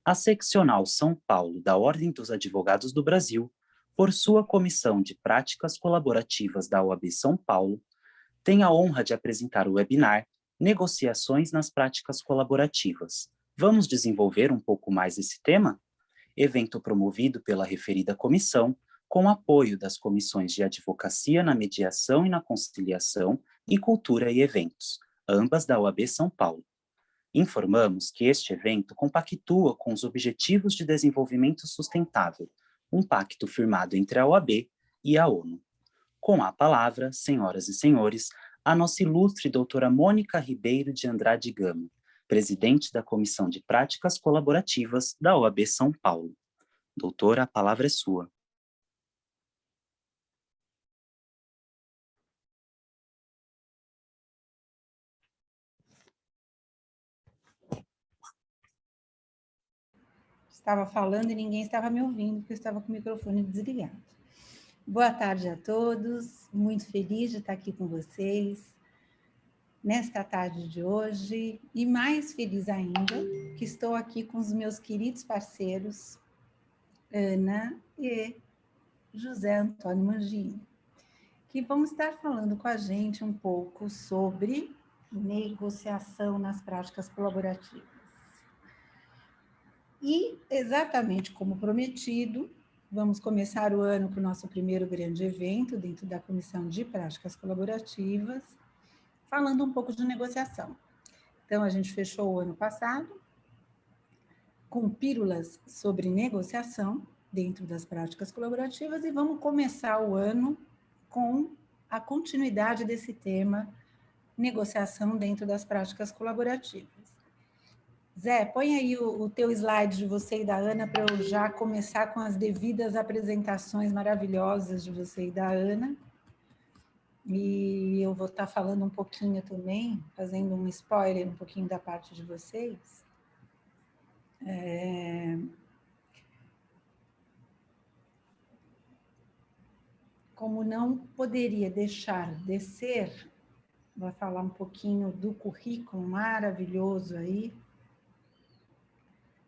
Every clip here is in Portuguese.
A Seccional São Paulo da Ordem dos Advogados do Brasil, por sua Comissão de Práticas Colaborativas da OAB São Paulo, tem a honra de apresentar o webinar Negociações nas Práticas Colaborativas. Vamos desenvolver um pouco mais esse tema? Evento promovido pela referida comissão, com apoio das comissões de Advocacia na Mediação e na Conciliação e Cultura e Eventos, ambas da OAB São Paulo. Informamos que este evento compactua com os Objetivos de Desenvolvimento Sustentável, um pacto firmado entre a OAB e a ONU. Com a palavra, senhoras e senhores, a nossa ilustre doutora Mônica Ribeiro de Andrade Gama, presidente da Comissão de Práticas Colaborativas da OAB São Paulo. Doutora, a palavra é sua. Estava falando e ninguém estava me ouvindo, porque eu estava com o microfone desligado. Boa tarde a todos, muito feliz de estar aqui com vocês nesta tarde de hoje, e mais feliz ainda que estou aqui com os meus queridos parceiros, Ana e José Antônio Mangini, que vão estar falando com a gente um pouco sobre negociação nas práticas colaborativas. E, exatamente como prometido, vamos começar o ano com o nosso primeiro grande evento dentro da Comissão de Práticas Colaborativas, falando um pouco de negociação. Então, a gente fechou o ano passado com pílulas sobre negociação dentro das práticas colaborativas e vamos começar o ano com a continuidade desse tema, negociação dentro das práticas colaborativas. Zé, põe aí o teu slide de você e da Ana para eu já começar com as devidas apresentações maravilhosas de você e da Ana. E eu vou estar falando um pouquinho também, fazendo um spoiler um pouquinho da parte de vocês. Como não poderia deixar de ser, vou falar um pouquinho do currículo maravilhoso aí.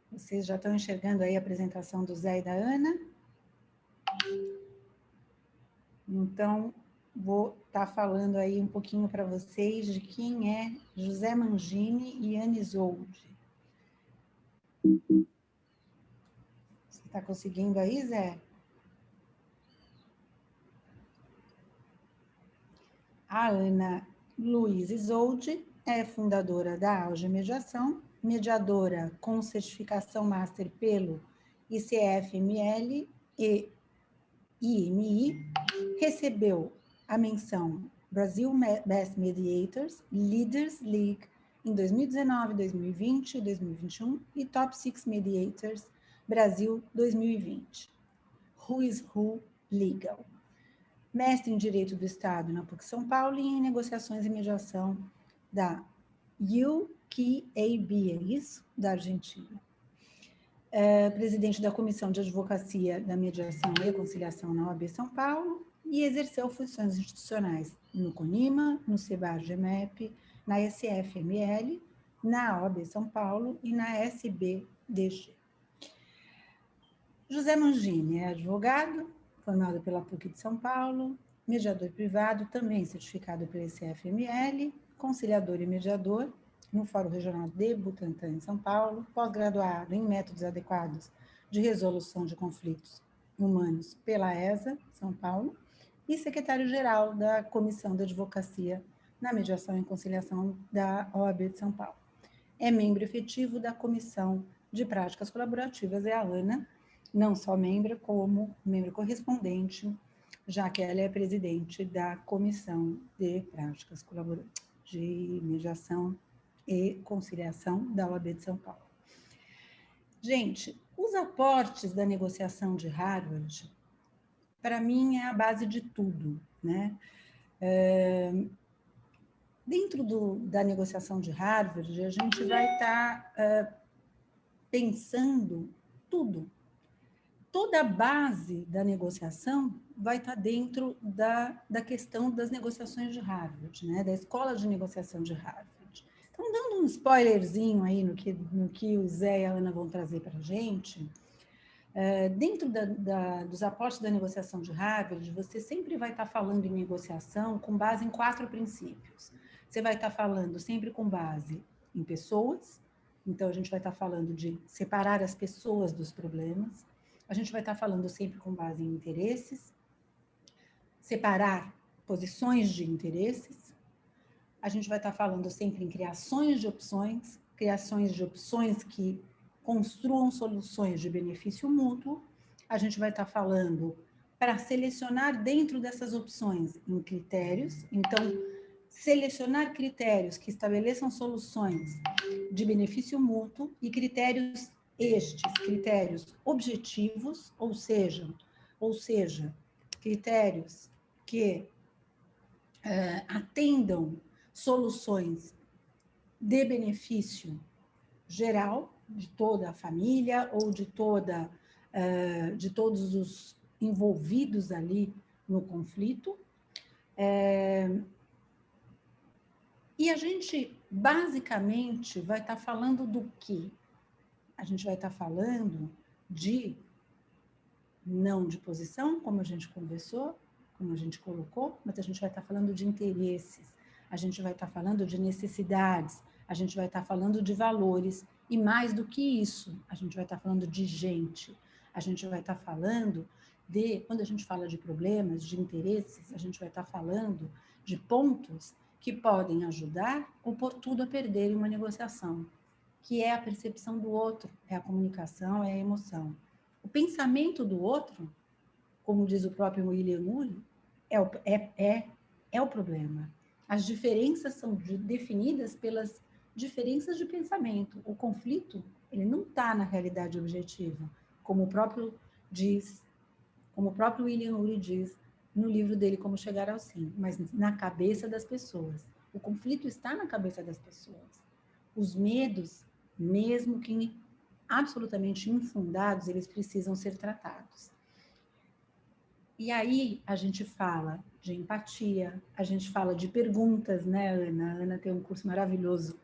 Vocês já estão enxergando aí a apresentação do Zé e da Ana? Então, vou estar falando aí um pouquinho para vocês de quem é José Mangini e Ana Isolde. Você está conseguindo aí, Zé? A Ana Luiz Isolde é fundadora da Auge Mediação, mediadora com certificação Master pelo ICFML e IMI, recebeu a menção Brasil Best Mediators Leaders League em 2019, 2020 e 2021 e Top 6 Mediators Brasil 2020. Who is Who Legal. Mestre em Direito do Estado na PUC São Paulo e em Negociações e Mediação da UQAB, é isso? Da Argentina. Presidente da Comissão de Advocacia da Mediação e Conciliação na OAB São Paulo e exerceu funções institucionais no CONIMA, no CEBAR-GEMEP, na SFML, na OAB São Paulo e na SBDG. José Mangini é advogado, formado pela PUC de São Paulo, mediador privado, também certificado pela SFML, conciliador e mediador, no Fórum Regional de Butantã, em São Paulo, pós-graduado em métodos adequados de resolução de conflitos humanos pela ESA, São Paulo, e secretário-geral da Comissão de Advocacia na Mediação e Conciliação da OAB de São Paulo. É membro efetivo da Comissão de Práticas Colaborativas, é a ANA, não só membro, como membro correspondente, já que ela é presidente da Comissão de Práticas Colaborativas, de Mediação e Conciliação da OAB de São Paulo. Gente, os aportes da negociação de Harvard, para mim, é a base de tudo, né? Dentro da negociação de Harvard, a gente vai estar pensando tudo. Toda a base da negociação vai estar dentro da questão das negociações de Harvard, né? Da Escola de Negociação de Harvard. Então, dando um spoilerzinho aí no que o Zé e a Ana vão trazer para a gente, dentro dos aportes da negociação de Harvard, você sempre vai estar falando em negociação com base em 4 princípios. Você vai estar falando sempre com base em pessoas, então a gente vai estar falando de separar as pessoas dos problemas, a gente vai estar falando sempre com base em interesses, separar posições de interesses, a gente vai estar falando sempre em criações de opções que construam soluções de benefício mútuo, a gente vai estar falando para selecionar dentro dessas opções em critérios, então, selecionar critérios que estabeleçam soluções de benefício mútuo e critérios critérios objetivos, ou seja, critérios que atendam soluções de benefício geral de toda a família ou de todos os envolvidos ali no conflito. E a gente basicamente vai estar falando do quê? A gente vai estar falando não de posição, como a gente conversou, como a gente colocou, mas a gente vai estar falando de interesses, a gente vai estar falando de necessidades, a gente vai estar falando de valores, e mais do que isso, a gente vai estar falando de gente, a gente vai estar falando quando a gente fala de problemas, de interesses, a gente vai estar falando de pontos que podem ajudar ou pôr tudo a perder em uma negociação, que é a percepção do outro, é a comunicação, é a emoção. O pensamento do outro, como diz o próprio William Ury, é o problema. As diferenças são definidas pelas diferenças de pensamento. O conflito, ele não está na realidade objetiva, como o próprio William Ury diz no livro dele, Como Chegar ao Sim, mas na cabeça das pessoas. O conflito está na cabeça das pessoas. Os medos, mesmo que absolutamente infundados, eles precisam ser tratados. E aí a gente fala de empatia, a gente fala de perguntas, né, Ana? A Ana tem um curso maravilhoso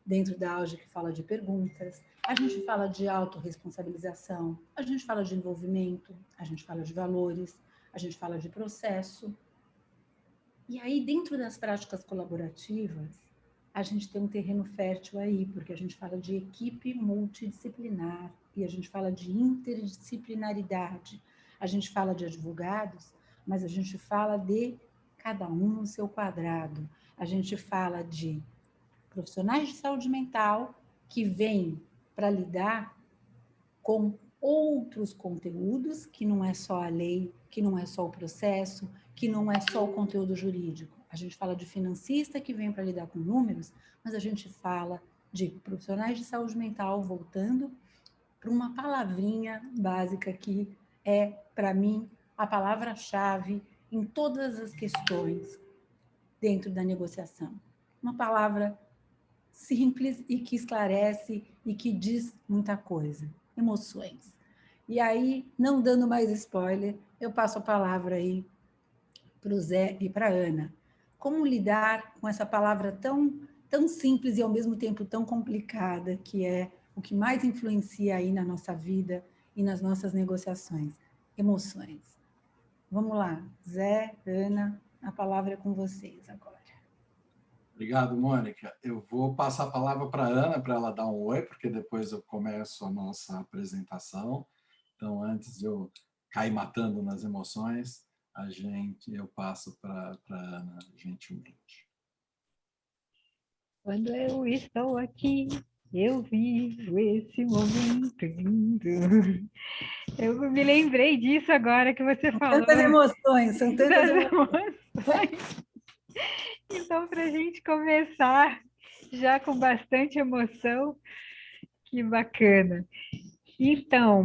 dentro da Auge que fala de perguntas, a gente fala de autorresponsabilização, a gente fala de envolvimento, a gente fala de valores, a gente fala de processo. E aí, dentro das práticas colaborativas, a gente tem um terreno fértil aí, porque a gente fala de equipe multidisciplinar e a gente fala de interdisciplinaridade. A gente fala de advogados, mas a gente fala de cada um no seu quadrado. A gente fala de profissionais de saúde mental que vêm para lidar com outros conteúdos, que não é só a lei, que não é só o processo, que não é só o conteúdo jurídico. A gente fala de financista que vem para lidar com números, mas a gente fala de profissionais de saúde mental, voltando para uma palavrinha básica que é, para mim, a palavra-chave em todas as questões dentro da negociação. Uma palavra simples e que esclarece e que diz muita coisa. Emoções. E aí, não dando mais spoiler, eu passo a palavra aí para o Zé e para a Ana. Como lidar com essa palavra tão simples e ao mesmo tempo tão complicada, que é o que mais influencia aí na nossa vida e nas nossas negociações? Emoções. Vamos lá, Zé, Ana, a palavra é com vocês agora. Obrigado, Mônica. Eu vou passar a palavra para a Ana, para ela dar um oi, porque depois eu começo a nossa apresentação. Então, antes de eu cair matando nas emoções, eu passo para a Ana, gentilmente. Quando eu estou aqui, eu vivo esse momento lindo. Eu me lembrei disso agora que você falou. Tantas emoções, são tantas emoções. Então, para a gente começar já com bastante emoção, que bacana. Então,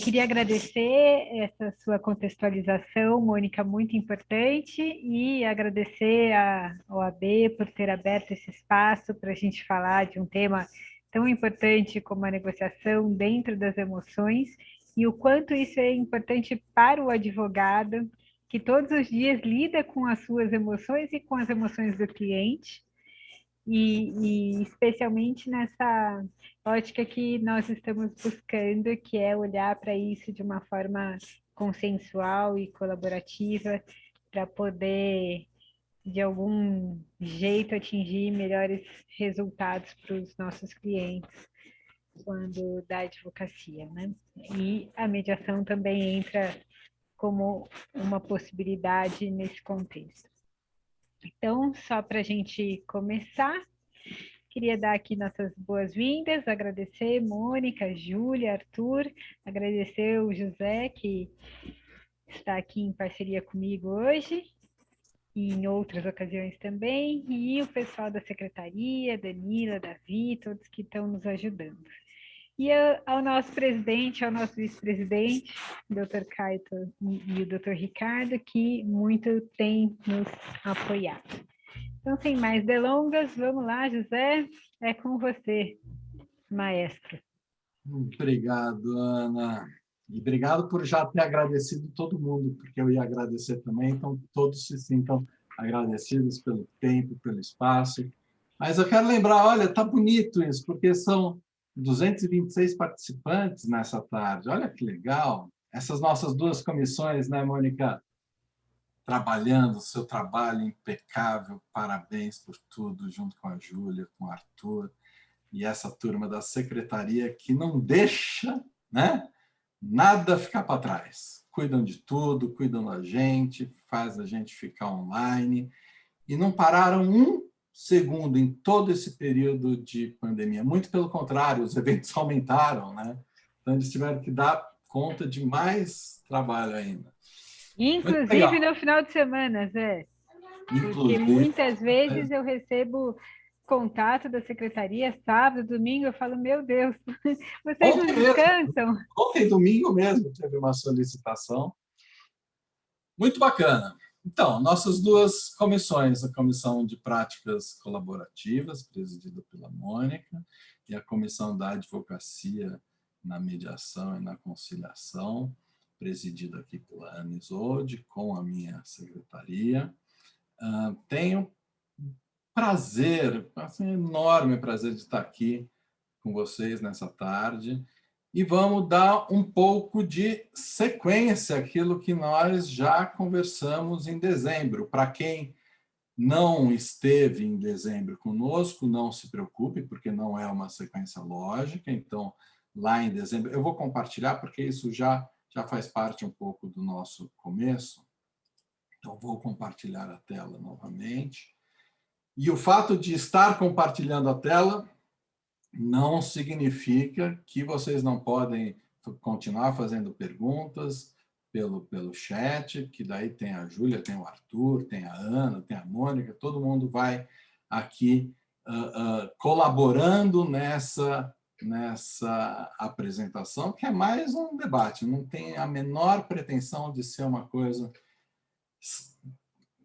queria agradecer essa sua contextualização, Mônica, muito importante, e agradecer à OAB por ter aberto esse espaço para a gente falar de um tema tão importante como a negociação dentro das emoções, e o quanto isso é importante para o advogado, que todos os dias lida com as suas emoções e com as emoções do cliente. e especialmente nessa ótica que nós estamos buscando, que é olhar para isso de uma forma consensual e colaborativa, para poder, de algum jeito, atingir melhores resultados para os nossos clientes quando da advocacia, né? E a mediação também entra como uma possibilidade nesse contexto. Então, só para a gente começar, queria dar aqui nossas boas-vindas, agradecer Mônica, Júlia, Arthur, agradecer o José, que está aqui em parceria comigo hoje, e em outras ocasiões também, e o pessoal da secretaria, Danila, Davi, todos que estão nos ajudando. E ao nosso presidente, ao nosso vice-presidente, Dr. Caito e o Dr. Ricardo, que muito tem nos apoiado. Então, sem mais delongas, vamos lá, José, é com você, maestro. Obrigado, Ana. E obrigado por já ter agradecido todo mundo, porque eu ia agradecer também, então todos se sintam agradecidos pelo tempo, pelo espaço. Mas eu quero lembrar, olha, está bonito isso, porque são 226 participantes nessa tarde. Olha que legal. Essas nossas duas comissões, né, Mônica? Trabalhando, seu trabalho impecável, parabéns por tudo, junto com a Júlia, com o Arthur, e essa turma da secretaria que não deixa, né, nada ficar para trás. Cuidam de tudo, cuidam da gente, faz a gente ficar online, e não pararam um segundo em todo esse período de pandemia. Muito pelo contrário, os eventos aumentaram, né? Então, eles tiveram que dar conta de mais trabalho ainda. Inclusive no final de semana, Zé. Porque muitas vezes eu recebo contato da secretaria, sábado, domingo, eu falo, meu Deus, vocês não descansam? Ontem, domingo mesmo, teve uma solicitação. Muito bacana. Então, nossas duas comissões, a Comissão de Práticas Colaborativas, presidida pela Mônica, e a Comissão da Advocacia na Mediação e na Conciliação, presidida aqui pela Ana Isolde, com a minha secretaria. Tenho prazer, assim, enorme prazer de estar aqui com vocês nessa tarde, e vamos dar um pouco de sequência àquilo que nós já conversamos em dezembro. Para quem não esteve em dezembro conosco, não se preocupe, porque não é uma sequência lógica. Então, lá em dezembro, eu vou compartilhar, porque isso já faz parte um pouco do nosso começo. Então, vou compartilhar a tela novamente. E o fato de estar compartilhando a tela não significa que vocês não podem continuar fazendo perguntas pelo chat, que daí tem a Júlia, tem o Arthur, tem a Ana, tem a Mônica, todo mundo vai aqui colaborando nessa apresentação, que é mais um debate, não tem a menor pretensão de ser uma coisa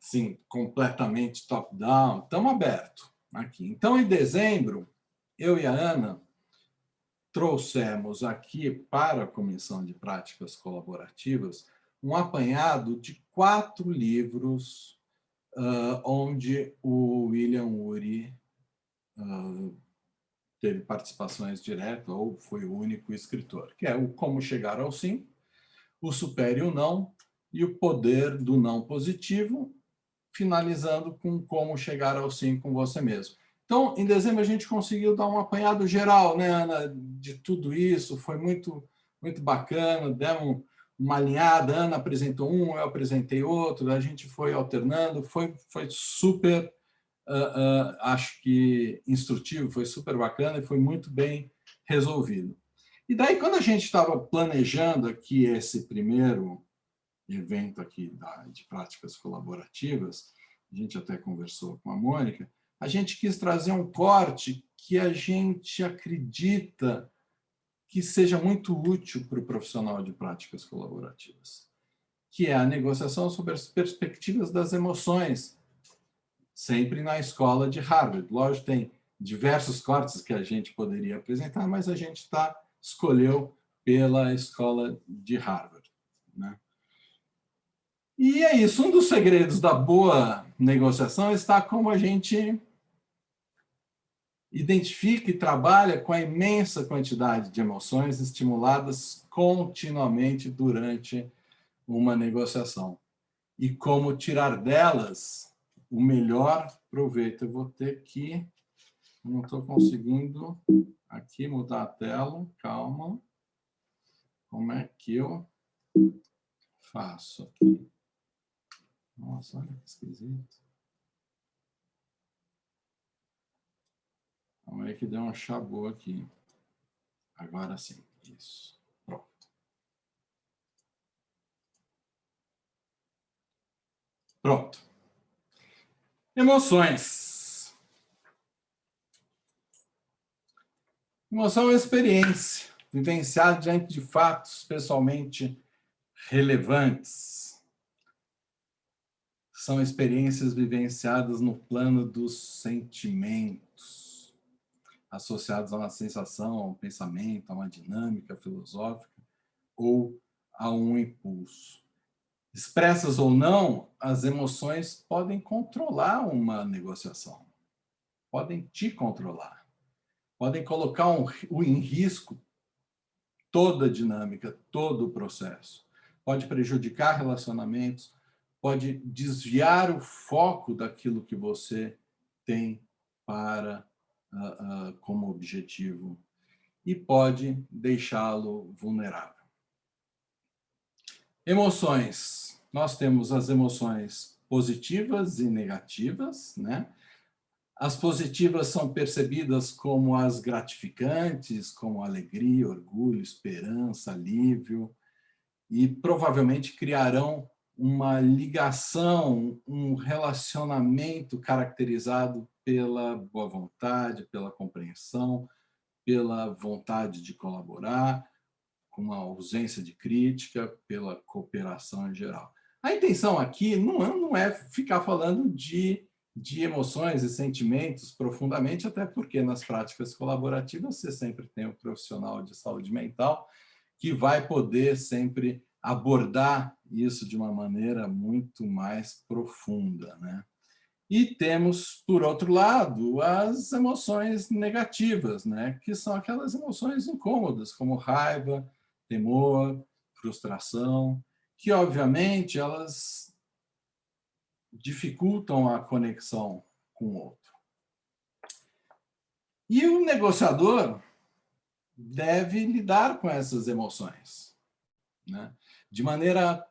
assim, completamente top-down, estamos abertos aqui. Então, em dezembro, eu e a Ana trouxemos aqui para a Comissão de Práticas Colaborativas um apanhado de 4 livros onde o William Ury teve participações diretas ou foi o único escritor, que é o Como Chegar ao Sim, o Supere o Não e o Poder do Não Positivo, finalizando com Como Chegar ao Sim com Você Mesmo. Então, em dezembro, a gente conseguiu dar um apanhado geral, né, Ana, de tudo isso. Foi muito, muito bacana. Demos uma alinhada. A Ana apresentou um, eu apresentei outro. A gente foi alternando. Foi super, acho que, instrutivo. Foi super bacana e foi muito bem resolvido. E daí, quando a gente estava planejando aqui esse primeiro evento aqui de práticas colaborativas, a gente até conversou com a Mônica, a gente quis trazer um corte que a gente acredita que seja muito útil para o profissional de práticas colaborativas, que é a negociação sobre as perspectivas das emoções, sempre na escola de Harvard. Lógico, tem diversos cortes que a gente poderia apresentar, mas a gente escolheu pela escola de Harvard, né? E é isso, um dos segredos da boa negociação está como a gente identifica e trabalha com a imensa quantidade de emoções estimuladas continuamente durante uma negociação e como tirar delas o melhor proveito. Eu vou ter que... Não estou conseguindo aqui mudar a tela. Calma. Como é que eu faço aqui? Nossa, olha que esquisito. Calma aí que deu um chabô aqui. Agora sim. Isso. Pronto. Pronto. Emoções. Emoção é uma experiência vivenciada diante de fatos pessoalmente relevantes. São experiências vivenciadas no plano dos sentimentos, associados a uma sensação, a um pensamento, a uma dinâmica filosófica ou a um impulso. Expressas ou não, as emoções podem controlar uma negociação, podem te controlar, podem colocar em risco toda a dinâmica, todo o processo. Pode prejudicar relacionamentos, pode desviar o foco daquilo que você tem para como objetivo e pode deixá-lo vulnerável. Emoções. Nós temos as emoções positivas e negativas, né? As positivas são percebidas como as gratificantes, como alegria, orgulho, esperança, alívio, e provavelmente criarão uma ligação, um relacionamento caracterizado pela boa vontade, pela compreensão, pela vontade de colaborar, com uma ausência de crítica, pela cooperação em geral. A intenção aqui não é ficar falando de emoções e sentimentos profundamente, até porque nas práticas colaborativas você sempre tem um profissional de saúde mental que vai poder sempre abordar isso de uma maneira muito mais profunda, né? E temos, por outro lado, as emoções negativas, né? Que são aquelas emoções incômodas, como raiva, temor, frustração, que, obviamente, elas dificultam a conexão com o outro. E o negociador deve lidar com essas emoções, né? De maneira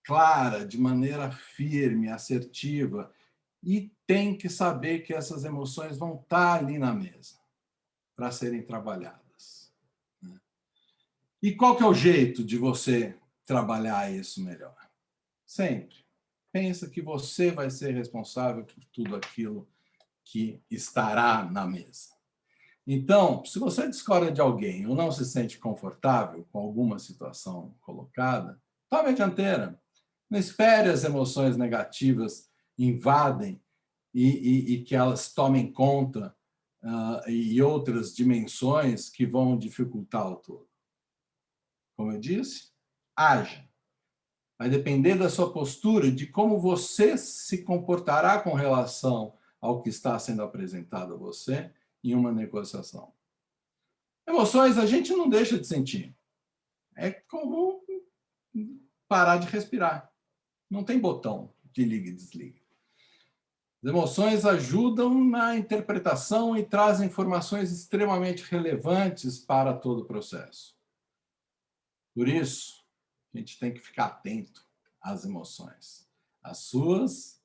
clara, de maneira firme, assertiva, e tem que saber que essas emoções vão estar ali na mesa para serem trabalhadas, né? E qual que é o jeito de você trabalhar isso melhor? Sempre. Pensa que você vai ser responsável por tudo aquilo que estará na mesa. Então, se você discorda de alguém ou não se sente confortável com alguma situação colocada, tome a dianteira. Não espere as emoções negativas invadem e que elas tomem conta e outras dimensões que vão dificultar o todo. Como eu disse, haja. Vai depender da sua postura, de como você se comportará com relação ao que está sendo apresentado a você em uma negociação. Emoções a gente não deixa de sentir. É como parar de respirar. Não tem botão de liga e desliga. As emoções ajudam na interpretação e trazem informações extremamente relevantes para todo o processo. Por isso, a gente tem que ficar atento às emoções. As suas,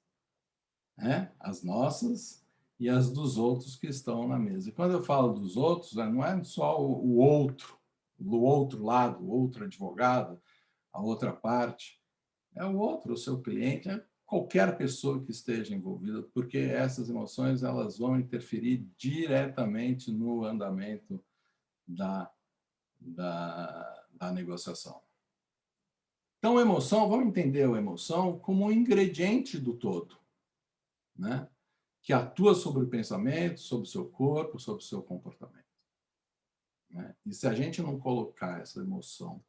né? As nossas e as dos outros que estão na mesa. E quando eu falo dos outros, não é só o outro, do outro lado, o outro advogado, a outra parte. É o outro, o seu cliente, é qualquer pessoa que esteja envolvida, porque essas emoções elas vão interferir diretamente no andamento da negociação. Então, a emoção, vamos entender a emoção como um ingrediente do todo, né? Que atua sobre o pensamento, sobre o seu corpo, sobre o seu comportamento, né? E se a gente não colocar essa emoção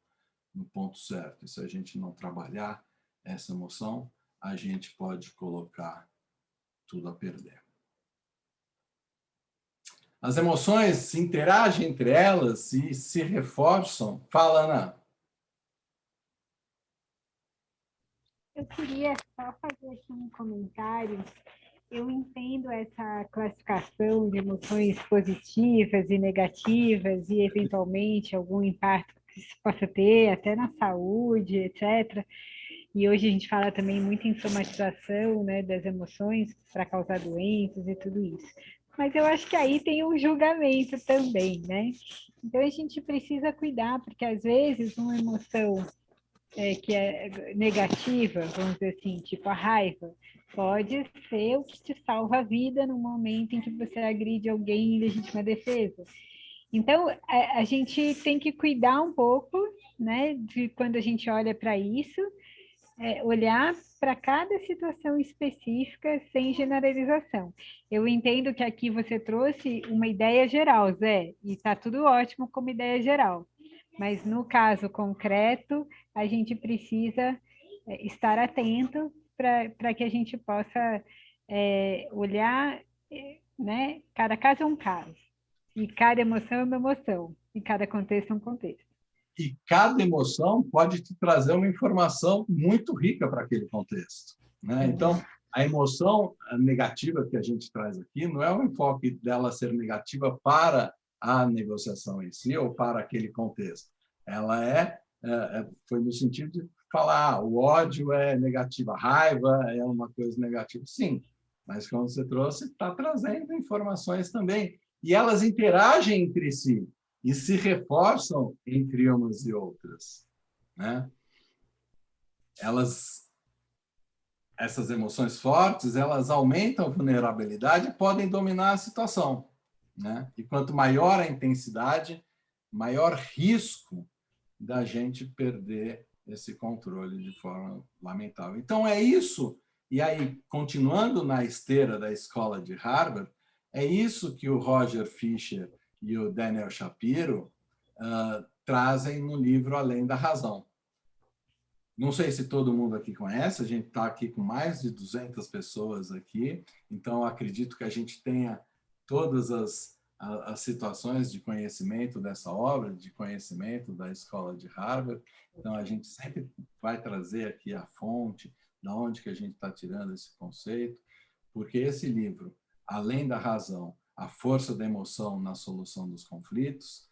no ponto certo, e se a gente não trabalhar essa emoção, a gente pode colocar tudo a perder. As emoções interagem entre elas e se reforçam. Fala, Ana. Eu queria só fazer aqui um comentário. Eu entendo essa classificação de emoções positivas e negativas e, eventualmente, algum impacto que isso possa ter, até na saúde, etc. E hoje a gente fala também muito em somatização, né, das emoções para causar doenças e tudo isso. Mas eu acho que aí tem um julgamento também, né? Então a gente precisa cuidar, porque às vezes uma emoção que é negativa, vamos dizer assim, tipo a raiva, pode ser o que te salva a vida no momento em que você agride alguém em legítima defesa. Então, a gente tem que cuidar um pouco, né, de quando a gente olha para isso, olhar para cada situação específica sem generalização. Eu entendo que aqui você trouxe uma ideia geral, Zé, e está tudo ótimo como ideia geral. Mas no caso concreto, a gente precisa estar atento para que a gente possa olhar, né? Cada caso é um caso, e cada emoção é uma emoção, e cada contexto é um contexto. E cada emoção pode te trazer uma informação muito rica para aquele contexto, né? Então, a emoção negativa que a gente traz aqui não é um enfoque dela ser negativa para a negociação em si ou para aquele contexto. Ela foi no sentido de falar, o ódio é negativo, a raiva é uma coisa negativa. Sim, mas como você trouxe, está trazendo informações também. E elas interagem entre si e se reforçam entre umas e outras, né? Essas emoções fortes, elas aumentam a vulnerabilidade e podem dominar a situação, né? E quanto maior a intensidade, maior risco da gente perder esse controle de forma lamentável. Então, é isso. E aí, continuando na esteira da escola de Harvard, é isso que o Roger Fisher e o Daniel Shapiro trazem no livro Além da Razão. Não sei se todo mundo aqui conhece, a gente está aqui com mais de 200 pessoas aqui, então acredito que a gente tenha todas as situações de conhecimento dessa obra, de conhecimento da escola de Harvard. Então, a gente sempre vai trazer aqui a fonte, de onde que a gente está tirando esse conceito, porque esse livro, Além da Razão, a força da emoção na solução dos conflitos,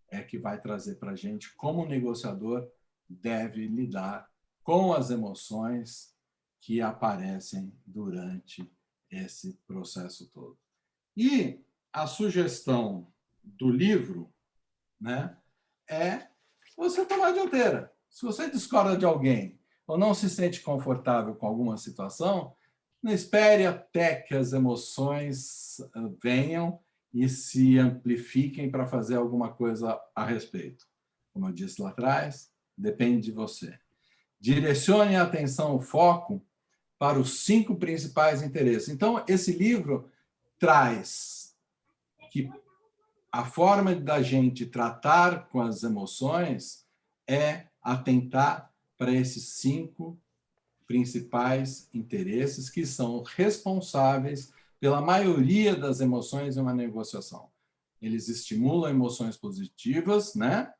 é que vai trazer para a gente como o negociador deve lidar com as emoções que aparecem durante esse processo todo. E a sugestão do livro, né, é você tomar a dianteira. Se você discorda de alguém ou não se sente confortável com alguma situação, não espere até que as emoções venham e se amplifiquem para fazer alguma coisa a respeito. Como eu disse lá atrás, depende de você. Direcione a atenção, o foco, para os 5 principais interesses. Então, esse livro traz que a forma da gente tratar com as emoções é atentar para esses 5 principais interesses que são responsáveis pela maioria das emoções em uma negociação. Eles estimulam emoções positivas, né?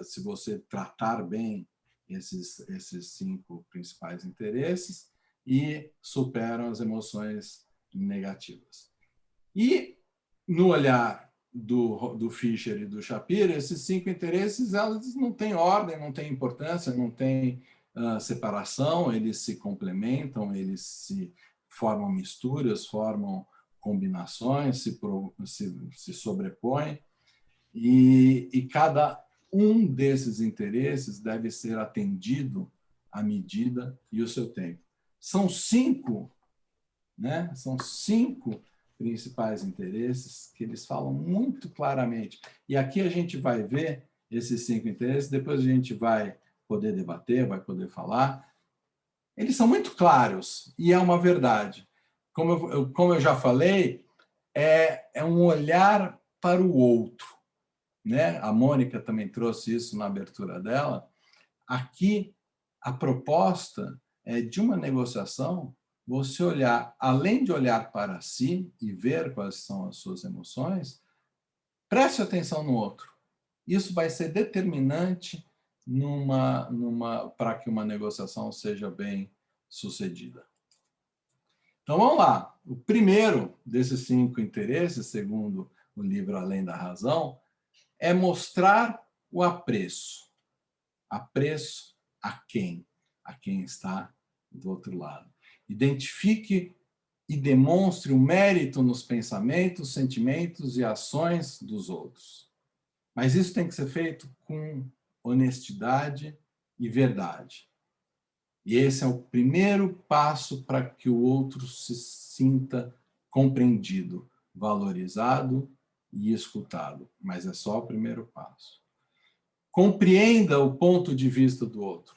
Se você tratar bem esses 5 principais interesses, e superam as emoções negativas. E no olhar do Fisher e do Shapiro, esses 5 interesses, elas não têm ordem, não têm importância, não têm separação, eles se complementam, eles se formam misturas, formam combinações, se sobrepõem, e cada um desses interesses deve ser atendido à medida e o seu tempo. São 5, né? São 5 principais interesses que eles falam muito claramente. E aqui a gente vai ver esses 5 interesses, depois a gente vai poder debater, vai poder falar. Eles são muito claros e é uma verdade. Como eu já falei, é um olhar para o outro, né? A Mônica também trouxe isso na abertura dela. Aqui, a proposta é de uma negociação, você olhar, além de olhar para si e ver quais são as suas emoções, Preste atenção no outro. Isso vai ser determinante para que uma negociação seja bem sucedida. Então, vamos lá. O primeiro desses 5 interesses, segundo o livro Além da Razão, é mostrar o apreço. Apreço a quem? A quem está do outro lado. Identifique e demonstre o mérito nos pensamentos, sentimentos e ações dos outros. Mas isso tem que ser feito com honestidade e verdade. E esse é o primeiro passo para que o outro se sinta compreendido, valorizado e escutado. Mas é só o primeiro passo. Compreenda o ponto de vista do outro.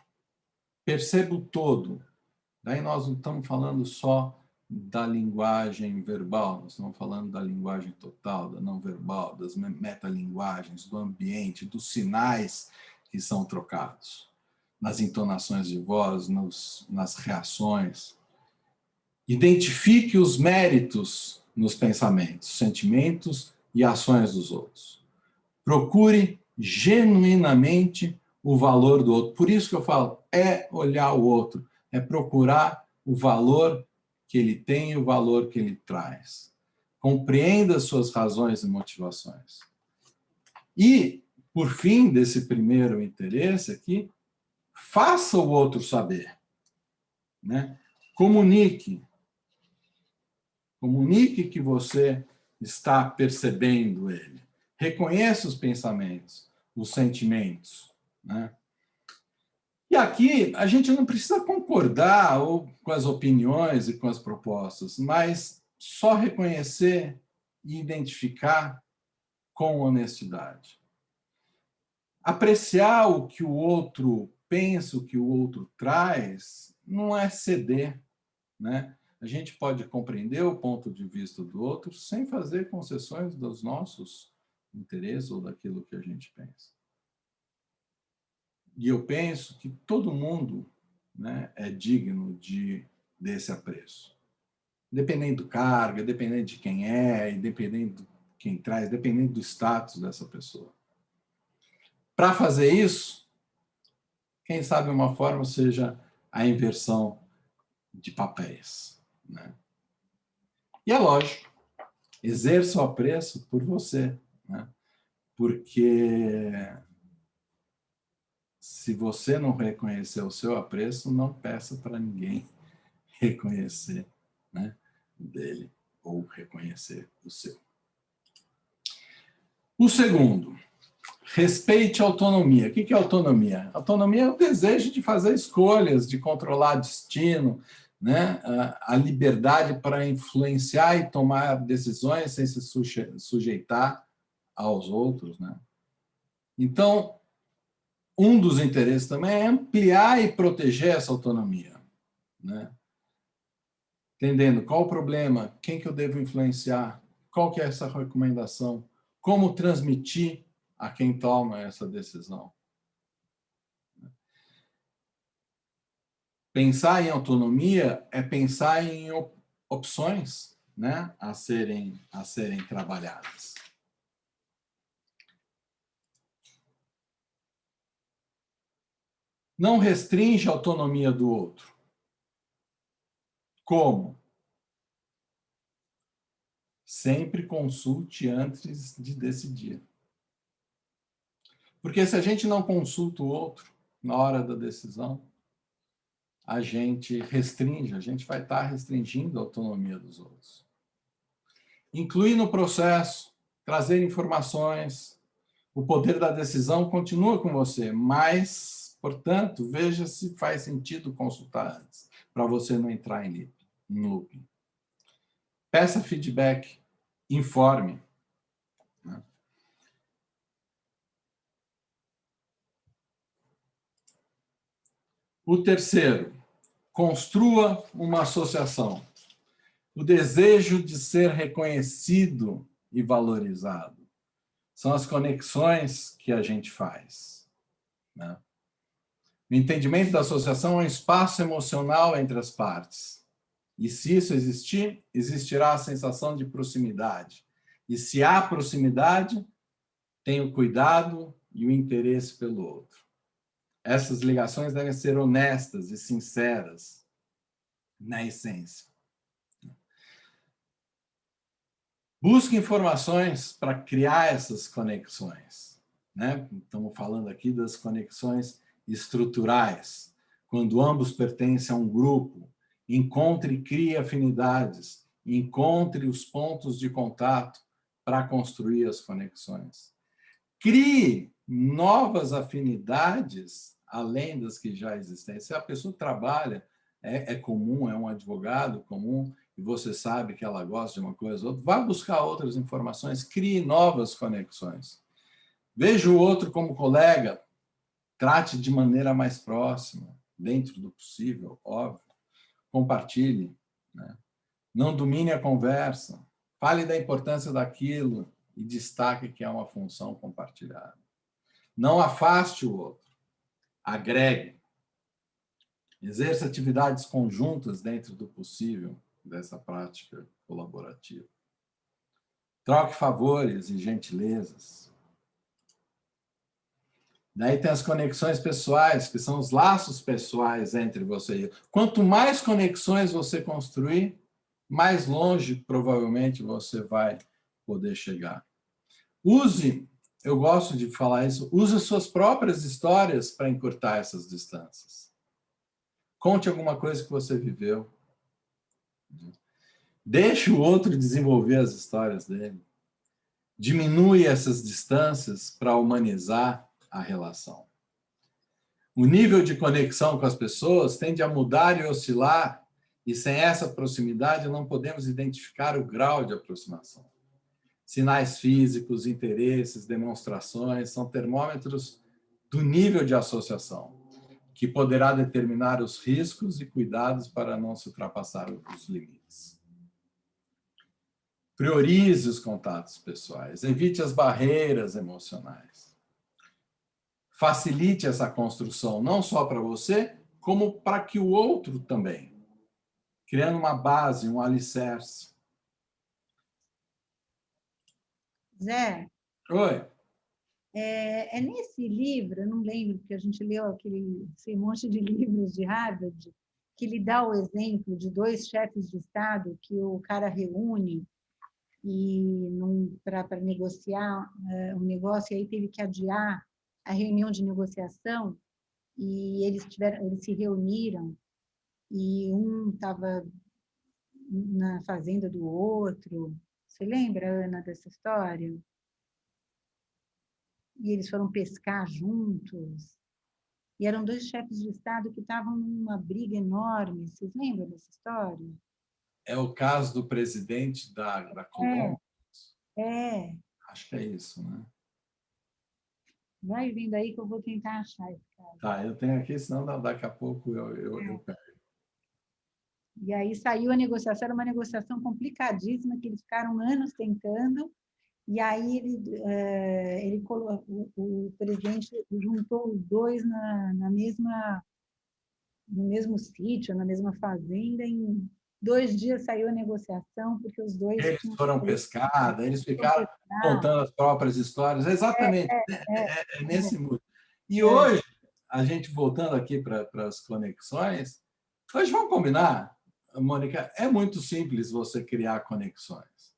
Perceba o todo. Daí nós não estamos falando só da linguagem verbal, nós estamos falando da linguagem total, da não verbal, das metalinguagens, do ambiente, dos sinais que são trocados, nas entonações de voz, nas reações. Identifique os méritos nos pensamentos, sentimentos e ações dos outros. Procure genuinamente o valor do outro. Por isso que eu falo, é olhar o outro, é procurar o valor que ele tem e o valor que ele traz. Compreenda as suas razões e motivações. E, por fim, desse primeiro interesse aqui, faça o outro saber. Né? Comunique. Comunique que você está percebendo ele. Reconheça os pensamentos, os sentimentos. Né? E aqui a gente não precisa concordar com as opiniões e com as propostas, mas só reconhecer e identificar com honestidade. Apreciar o que o outro pensa, o que o outro traz, não é ceder. Né? A gente pode compreender o ponto de vista do outro sem fazer concessões dos nossos interesses ou daquilo que a gente pensa. E eu penso que todo mundo, né, é digno desse apreço. Dependendo do cargo, dependendo de quem é, dependendo de quem traz, dependendo do status dessa pessoa. Para fazer isso, quem sabe uma forma seja a inversão de papéis. Né? E é lógico, exerça o apreço por você. Né? Porque se você não reconhecer o seu apreço, não peça para ninguém reconhecer, né, dele ou reconhecer o seu. O segundo, respeite a autonomia. O que é autonomia? Autonomia é o desejo de fazer escolhas, de controlar destino, né? A liberdade para influenciar e tomar decisões sem se sujeitar aos outros. Né? Então, um dos interesses também é ampliar e proteger essa autonomia. Né? Entendendo qual o problema, quem que eu devo influenciar, qual que é essa recomendação, como transmitir a quem toma essa decisão. Pensar em autonomia é pensar em opções, né, a serem trabalhadas. Não restringe a autonomia do outro. Como? Sempre consulte antes de decidir. Porque se a gente não consulta o outro na hora da decisão, a gente restringe, a gente vai estar restringindo a autonomia dos outros. Incluir no processo, trazer informações, o poder da decisão continua com você, mas, portanto, veja se faz sentido consultar antes, para você não entrar em looping. Peça feedback, informe. Né? O terceiro, construa uma associação. O desejo de ser reconhecido e valorizado. São as conexões que a gente faz. Né? O entendimento da associação é um espaço emocional entre as partes. E se isso existir, existirá a sensação de proximidade. E se há proximidade, tenho cuidado e o interesse pelo outro. Essas ligações devem ser honestas e sinceras na essência. Busque informações para criar essas conexões, né? Estamos falando aqui das conexões estruturais. Quando ambos pertencem a um grupo, encontre e crie afinidades, encontre os pontos de contato para construir as conexões. Crie novas afinidades além das que já existem. Se a pessoa trabalha, é comum, é um advogado comum, e você sabe que ela gosta de uma coisa ou outra, vá buscar outras informações, crie novas conexões. Veja o outro como colega, trate de maneira mais próxima, dentro do possível, óbvio. Compartilhe, né? Não domine a conversa, fale da importância daquilo e destaque que é uma função compartilhada. Não afaste o outro, agregue. Exerça atividades conjuntas dentro do possível dessa prática colaborativa. Troque favores e gentilezas. Daí tem as conexões pessoais, que são os laços pessoais entre você e eu. Quanto mais conexões você construir, mais longe, provavelmente, você vai poder chegar. Use, eu gosto de falar isso, use suas próprias histórias para encurtar essas distâncias. Conte alguma coisa que você viveu. Deixe o outro desenvolver as histórias dele. Diminui essas distâncias para humanizar a relação. O nível de conexão com as pessoas tende a mudar e oscilar, e sem essa proximidade não podemos identificar o grau de aproximação. Sinais físicos, interesses, demonstrações são termômetros do nível de associação, que poderá determinar os riscos e cuidados para não se ultrapassar os limites. Priorize os contatos pessoais, evite as barreiras emocionais. Facilite essa construção, não só para você, como para que o outro também, criando uma base, um alicerce. Zé, Oi. é nesse livro, eu não lembro, porque a gente leu esse monte de livros de Harvard, que ele dá o exemplo de dois chefes de Estado que o cara reúne para negociar um negócio, e aí teve que adiar a reunião de negociação, e eles se reuniram, e um estava na fazenda do outro. Você lembra, Ana, dessa história? E eles foram pescar juntos. E eram dois chefes de Estado que estavam numa briga enorme. Vocês lembram dessa história? É o caso do presidente da Colômbia? É. Acho que é isso, né? Vai vindo aí que eu vou tentar achar esse caso. Tá, eu tenho aqui, senão daqui a pouco eu pego. E aí saiu a negociação, era uma negociação complicadíssima, que eles ficaram anos tentando, e aí o presidente juntou os dois no mesmo sítio, na mesma fazenda. Em 2 dias saiu a negociação, porque os dois... Eles foram pescar, eles ficaram contando as próprias histórias. Exatamente, é nesse mood. E hoje, a gente voltando aqui para as conexões, hoje vamos combinar, Mônica, é muito simples você criar conexões.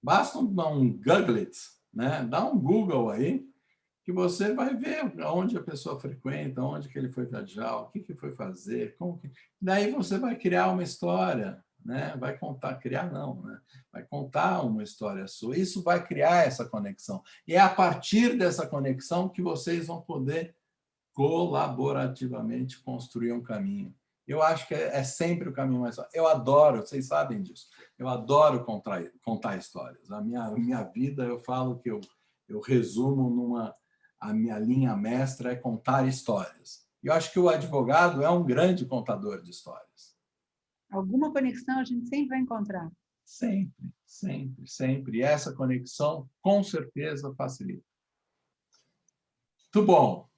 Basta dar um Google it, né? Dá um Google aí, que você vai ver onde a pessoa frequenta, onde que ele foi viajar, o que foi fazer, daí você vai criar uma história, né? Vai contar, criar não, né? Vai contar uma história sua. Isso vai criar essa conexão. E é a partir dessa conexão que vocês vão poder colaborativamente construir um caminho. Eu acho que é sempre o caminho mais fácil. Eu adoro, vocês sabem disso, eu adoro contar histórias. A minha vida, eu falo que eu resumo a minha linha mestra é contar histórias. E eu acho que o advogado é um grande contador de histórias. Alguma conexão a gente sempre vai encontrar. Sempre, sempre, sempre. E essa conexão, com certeza, facilita. Muito bom.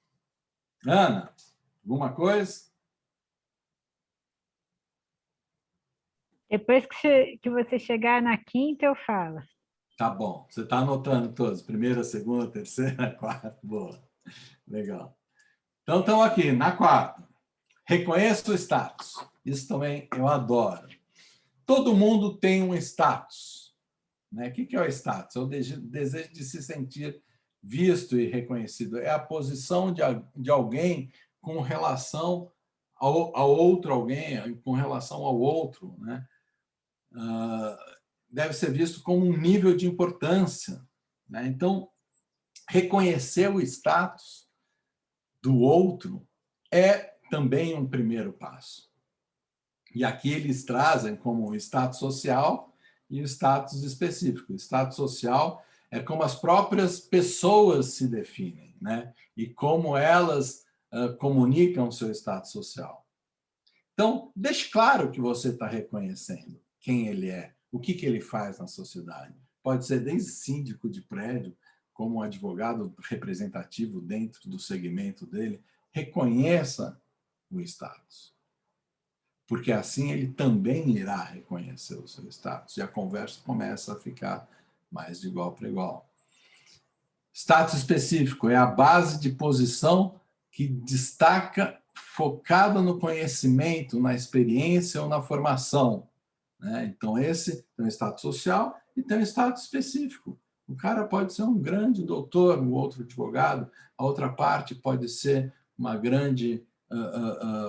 Ana, alguma coisa? Depois que você chegar na quinta, eu falo. Tá bom. Você está anotando todos? Primeira, segunda, terceira, quarta. Boa. Legal. Então, estamos aqui na quarta. Reconheça o status. Isso também eu adoro. Todo mundo tem um status, né? O que é o status? É o desejo de se sentir visto e reconhecido. É a posição de alguém com relação ao outro alguém, com relação ao outro, né? Deve ser visto como um nível de importância, né? Então, reconhecer o status do outro é também um primeiro passo. E aqui eles trazem como o status social e o status específico. O status social é como as próprias pessoas se definem, né? E como elas comunicam o seu status social. Então, deixe claro que você está reconhecendo quem ele é, o que ele faz na sociedade. Pode ser desde síndico de prédio, como um advogado representativo dentro do segmento dele. Reconheça o status. Porque assim ele também irá reconhecer o seu status. E a conversa começa a ficar mais de igual para igual. Status específico é a base de posição que destaca focada no conhecimento, na experiência ou na formação, né? Então, esse tem um status social e tem um status específico. O cara pode ser um grande doutor, o outro advogado, a outra parte pode ser uma grande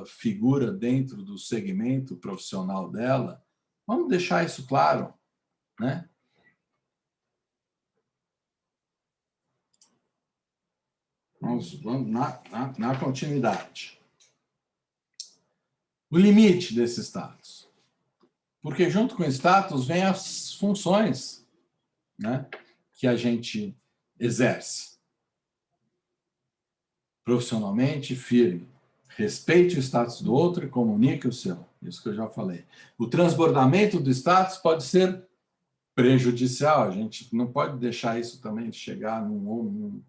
figura dentro do segmento profissional dela. Vamos deixar isso claro, né? Vamos na continuidade. O limite desse status. Porque junto com o status vem as funções, né, que a gente exerce. Profissionalmente firme. Respeite o status do outro e comunique o seu. Isso que eu já falei. O transbordamento do status pode ser prejudicial. A gente não pode deixar isso também de chegar num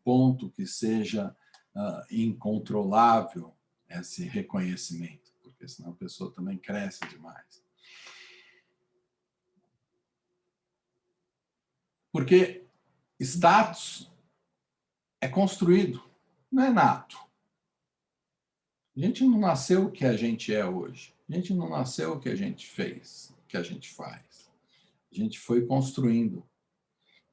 ponto que seja incontrolável, esse reconhecimento, porque senão a pessoa também cresce demais. Porque status é construído, não é nato. A gente não nasceu o que a gente é hoje. A gente não nasceu o que a gente fez, o que a gente faz. A gente foi construindo.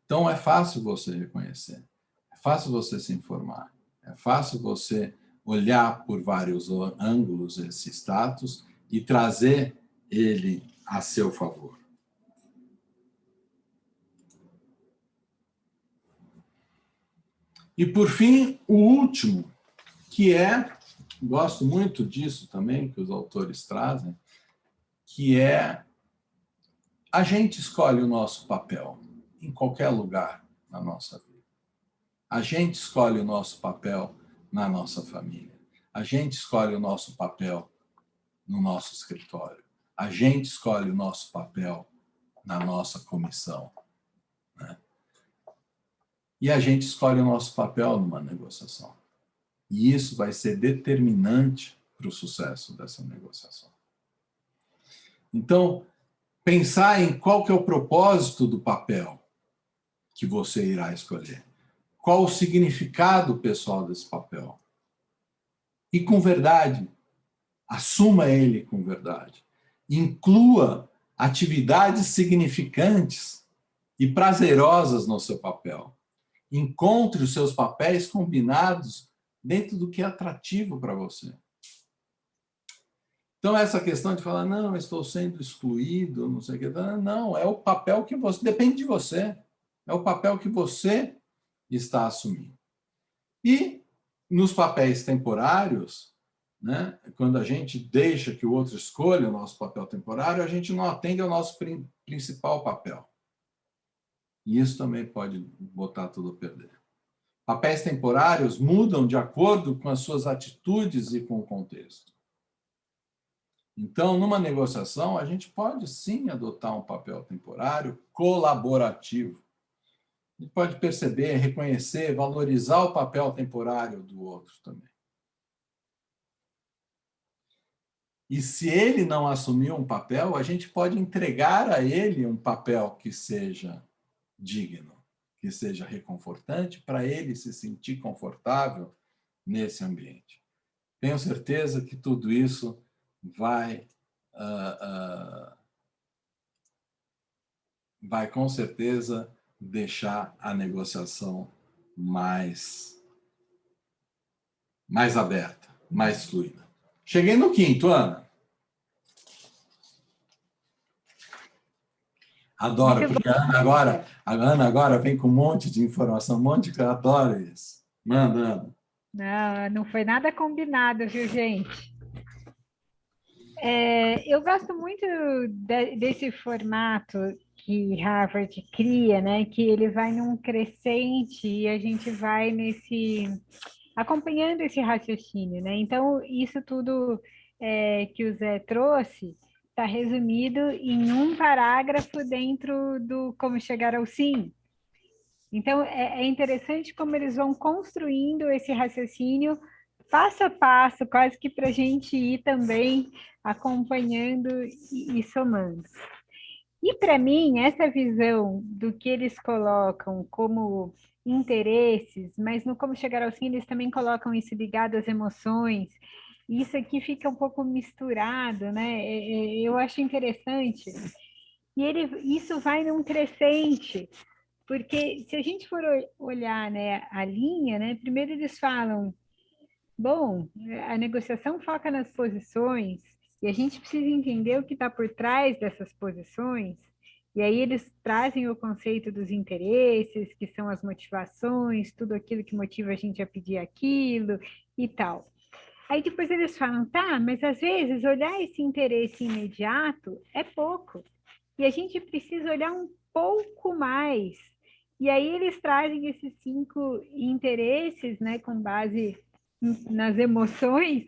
Então, é fácil você reconhecer. É fácil você se informar. É fácil você olhar por vários ângulos esse status e trazer ele a seu favor. E, por fim, o último, que é, gosto muito disso também, que os autores trazem, que é a gente escolhe o nosso papel em qualquer lugar na nossa vida. A gente escolhe o nosso papel na nossa família. A gente escolhe o nosso papel no nosso escritório. A gente escolhe o nosso papel na nossa comissão, né? E a gente escolhe o nosso papel numa negociação. E isso vai ser determinante para o sucesso dessa negociação. Então, pensar em qual que é o propósito do papel que você irá escolher. Qual o significado pessoal desse papel. E com verdade, assuma ele com verdade. Inclua atividades significantes e prazerosas no seu papel. Encontre os seus papéis combinados dentro do que é atrativo para você. Então, essa questão de falar, não, estou sendo excluído, não sei o que, não, é o papel que você, depende de você, é o papel que você está assumindo. E nos papéis temporários, né, quando a gente deixa que o outro escolha o nosso papel temporário, a gente não atende ao nosso principal papel. E isso também pode botar tudo a perder. Papéis temporários mudam de acordo com as suas atitudes e com o contexto. Então, numa negociação, a gente pode sim adotar um papel temporário colaborativo. A gente pode perceber, reconhecer, valorizar o papel temporário do outro também. E se ele não assumir um papel, a gente pode entregar a ele um papel que seja digno, que seja reconfortante para ele se sentir confortável nesse ambiente. Tenho certeza que tudo isso vai com certeza deixar a negociação mais aberta, mais fluida. Cheguei no quinto, Ana. Adoro, porque a Ana agora vem com um monte de informação, um monte de... Eu adoro isso. Manda, Ana. Não foi nada combinado, viu, gente? Eu gosto muito desse formato que Harvard cria, né? Que ele vai num crescente e a gente vai acompanhando esse raciocínio, né? Então, isso tudo que o Zé trouxe está resumido em um parágrafo dentro do Como Chegar ao Sim. Então, é interessante como eles vão construindo esse raciocínio passo a passo, quase que para a gente ir também acompanhando e somando. E, para mim, essa visão do que eles colocam como interesses, mas no Como Chegar ao Sim, eles também colocam isso ligado às emoções, isso aqui fica um pouco misturado, né? Eu acho interessante. E isso vai num crescente, porque se a gente for olhar, né, a linha, né, primeiro eles falam, bom, a negociação foca nas posições e a gente precisa entender o que está por trás dessas posições. E aí eles trazem o conceito dos interesses, que são as motivações, tudo aquilo que motiva a gente a pedir aquilo e tal. Aí depois eles falam, tá, mas às vezes olhar esse interesse imediato é pouco. E a gente precisa olhar um pouco mais. E aí eles trazem esses 5 interesses, né, com base nas emoções,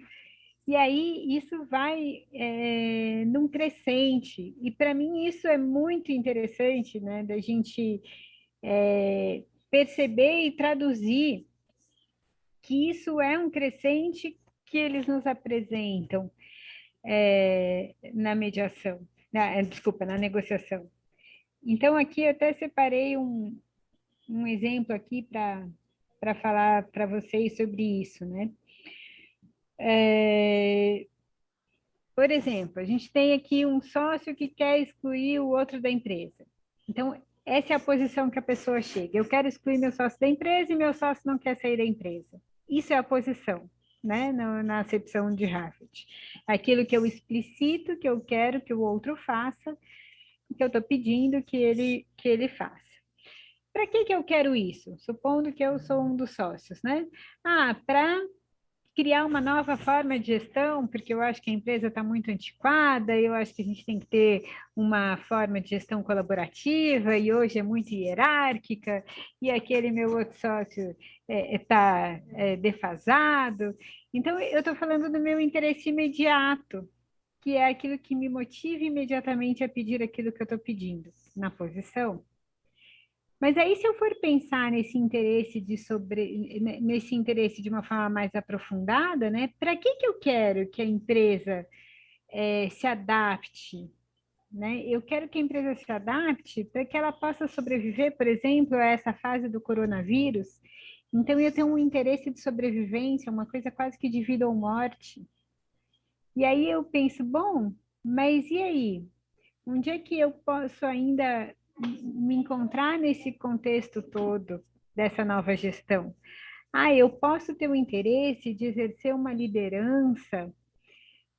e aí isso vai num crescente. E para mim isso é muito interessante, né, da gente perceber e traduzir que isso é um crescente que eles nos apresentam na mediação, desculpa, na negociação. Então, aqui eu até separei um exemplo aqui para falar para vocês sobre isso, né? Por exemplo, a gente tem aqui um sócio que quer excluir o outro da empresa. Então, essa é a posição que a pessoa chega. Eu quero excluir meu sócio da empresa e meu sócio não quer sair da empresa. Isso é a posição, né? Na acepção de Harvard. Aquilo que eu explicito, que eu quero que o outro faça, que eu estou pedindo que ele faça. Para que eu quero isso? Supondo que eu sou um dos sócios, né? Para criar uma nova forma de gestão, porque eu acho que a empresa está muito antiquada, eu acho que a gente tem que ter uma forma de gestão colaborativa, e hoje é muito hierárquica, e aquele meu outro sócio está defasado. Então, eu estou falando do meu interesse imediato, que é aquilo que me motiva imediatamente a pedir aquilo que eu estou pedindo, na posição. Mas aí, se eu for pensar nesse interesse de uma forma mais aprofundada, né? Para que eu quero que a empresa se adapte? Né? Eu quero que a empresa se adapte para que ela possa sobreviver, por exemplo, a essa fase do coronavírus. Então, eu tenho um interesse de sobrevivência, uma coisa quase que de vida ou morte. E aí eu penso, bom, mas e aí? Onde é que eu posso ainda me encontrar nesse contexto todo dessa nova gestão? Eu posso ter o interesse de exercer uma liderança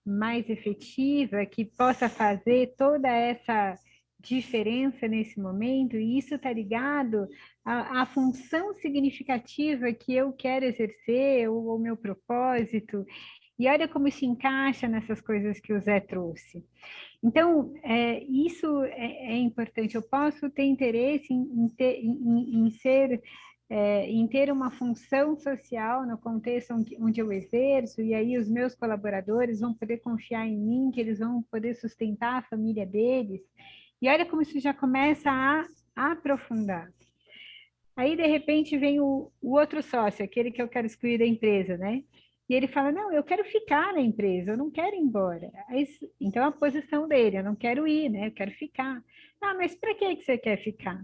mais efetiva, que possa fazer toda essa diferença nesse momento, e isso está ligado à função significativa que eu quero exercer, ou ao meu propósito. E olha como isso encaixa nessas coisas que o Zé trouxe. Então, isso é importante. Eu posso ter interesse em ter uma função social no contexto onde eu exerço, e aí os meus colaboradores vão poder confiar em mim, que eles vão poder sustentar a família deles. E olha como isso já começa a aprofundar. Aí, de repente, vem o outro sócio, aquele que eu quero excluir da empresa, né? E ele fala, não, eu quero ficar na empresa, eu não quero ir embora. Então, a posição dele, eu não quero ir, né? Eu quero ficar. Mas para que você quer ficar?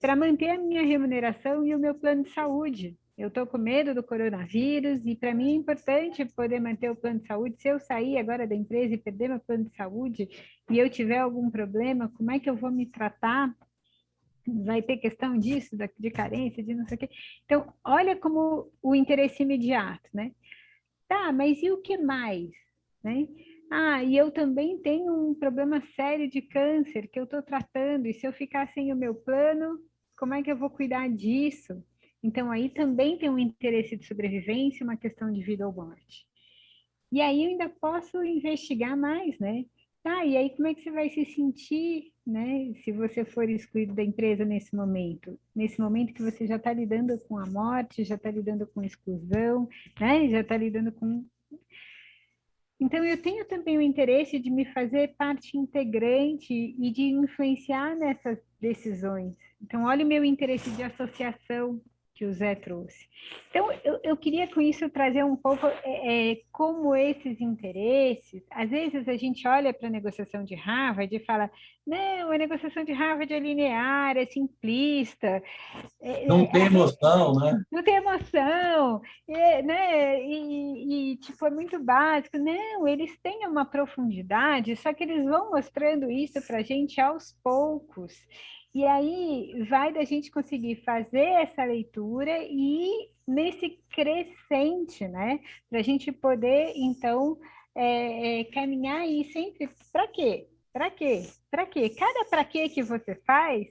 Para manter a minha remuneração e o meu plano de saúde. Eu estou com medo do coronavírus e para mim é importante poder manter o plano de saúde. Se eu sair agora da empresa e perder meu plano de saúde e eu tiver algum problema, como é que eu vou me tratar? Vai ter questão disso, de carência, de não sei o quê. Então, olha como o interesse imediato, né? Tá, mas e o que mais? Né? E eu também tenho um problema sério de câncer que eu estou tratando, e se eu ficar sem o meu plano, como é que eu vou cuidar disso? Então, aí também tem um interesse de sobrevivência, uma questão de vida ou morte. E aí eu ainda posso investigar mais, né? Tá, e aí como é que você vai se sentir, né? Se você for excluído da empresa nesse momento que você já está lidando com a morte, já está lidando com exclusão, né? Já está lidando com... Então, eu tenho também o interesse de me fazer parte integrante e de influenciar nessas decisões. Então, olha o meu interesse de associação que o Zé trouxe. Então, eu queria com isso trazer um pouco como esses interesses, às vezes a gente olha para a negociação de Harvard e fala, não, a negociação de Harvard é linear, é simplista, Não tem emoção, né? não tem emoção, né? Tipo, é muito básico. Não, eles têm uma profundidade, só que eles vão mostrando isso para a gente aos poucos. E aí vai da gente conseguir fazer essa leitura e nesse crescente, né? Para a gente poder, então, caminhar aí sempre. Para quê? Para quê? Para quê? Cada para quê que você faz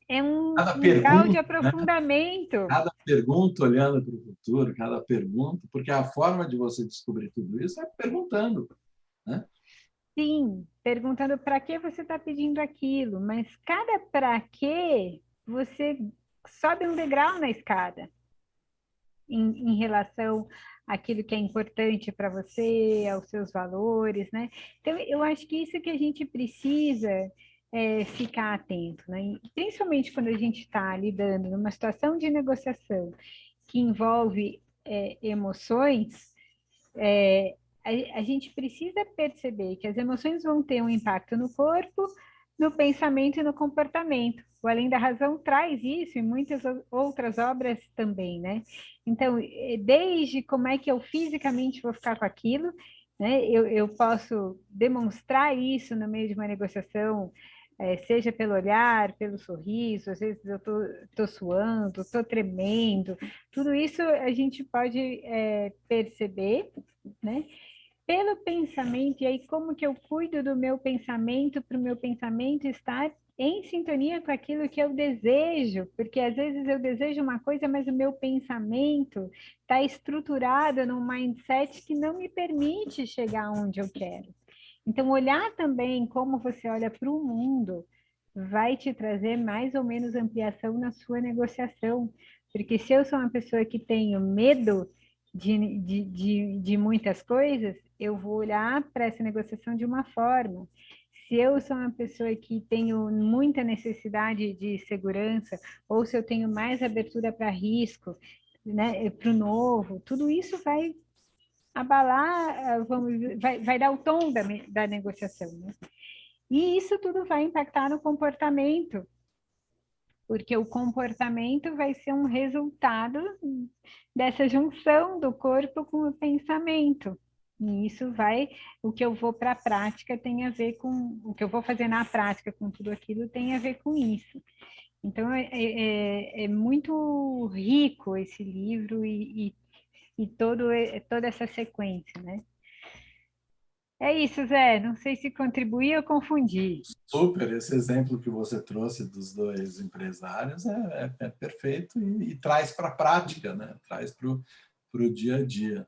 é Cada um grau de pergunta, né? aprofundamento. Cada pergunta olhando para o futuro, cada pergunta, porque a forma de você descobrir tudo isso é perguntando, né? Sim, perguntando para que você está pedindo aquilo, mas cada para que você sobe um degrau na escada em relação àquilo que é importante para você, aos seus valores, né? Então, eu acho que isso que a gente precisa ficar atento, né? E principalmente quando a gente está lidando numa situação de negociação que envolve emoções, a gente precisa perceber que as emoções vão ter um impacto no corpo, no pensamento e no comportamento. O Além da Razão traz isso e muitas outras obras também, né? Então, desde como é que eu fisicamente vou ficar com aquilo, né? Eu posso demonstrar isso no meio de uma negociação, seja pelo olhar, pelo sorriso, às vezes eu tô suando, tô tremendo, tudo isso a gente pode perceber, né? Pelo pensamento, e aí como que eu cuido do meu pensamento para o meu pensamento estar em sintonia com aquilo que eu desejo, porque às vezes eu desejo uma coisa, mas o meu pensamento está estruturado num mindset que não me permite chegar onde eu quero. Então, olhar também como você olha para o mundo vai te trazer mais ou menos ampliação na sua negociação, porque se eu sou uma pessoa que tenho medo de muitas coisas, eu vou olhar para essa negociação de uma forma. Se eu sou uma pessoa que tenho muita necessidade de segurança, ou se eu tenho mais abertura para risco, né, para o novo, tudo isso vai abalar, vai dar o tom da negociação. Né? E isso tudo vai impactar no comportamento, porque o comportamento vai ser um resultado dessa junção do corpo com o pensamento. E isso vai, o que eu vou para a prática tem a ver com, o que eu vou fazer na prática com tudo aquilo tem a ver com isso. Então, é muito rico esse livro e toda essa sequência, né? É isso, Zé. Não sei se contribuí ou confundi. Super, esse exemplo que você trouxe dos dois empresários é perfeito e traz para a prática, né? Traz para o dia a dia.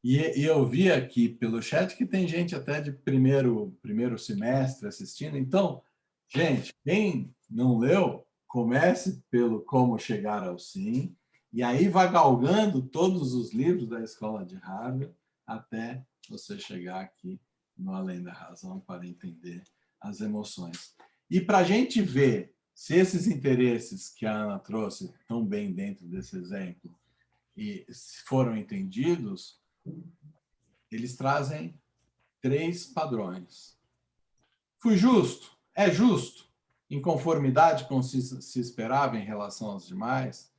E eu vi aqui pelo chat que tem gente até de primeiro semestre assistindo. Então, gente, quem não leu, comece pelo Como Chegar ao Sim, e aí vai galgando todos os livros da Escola de Harvard até você chegar aqui no Além da Razão para entender as emoções. E para a gente ver se esses interesses que a Ana trouxe estão bem dentro desse exemplo e foram entendidos, eles trazem 3 padrões. Fui justo? É justo? inconformidade com o que se esperava em relação aos demais,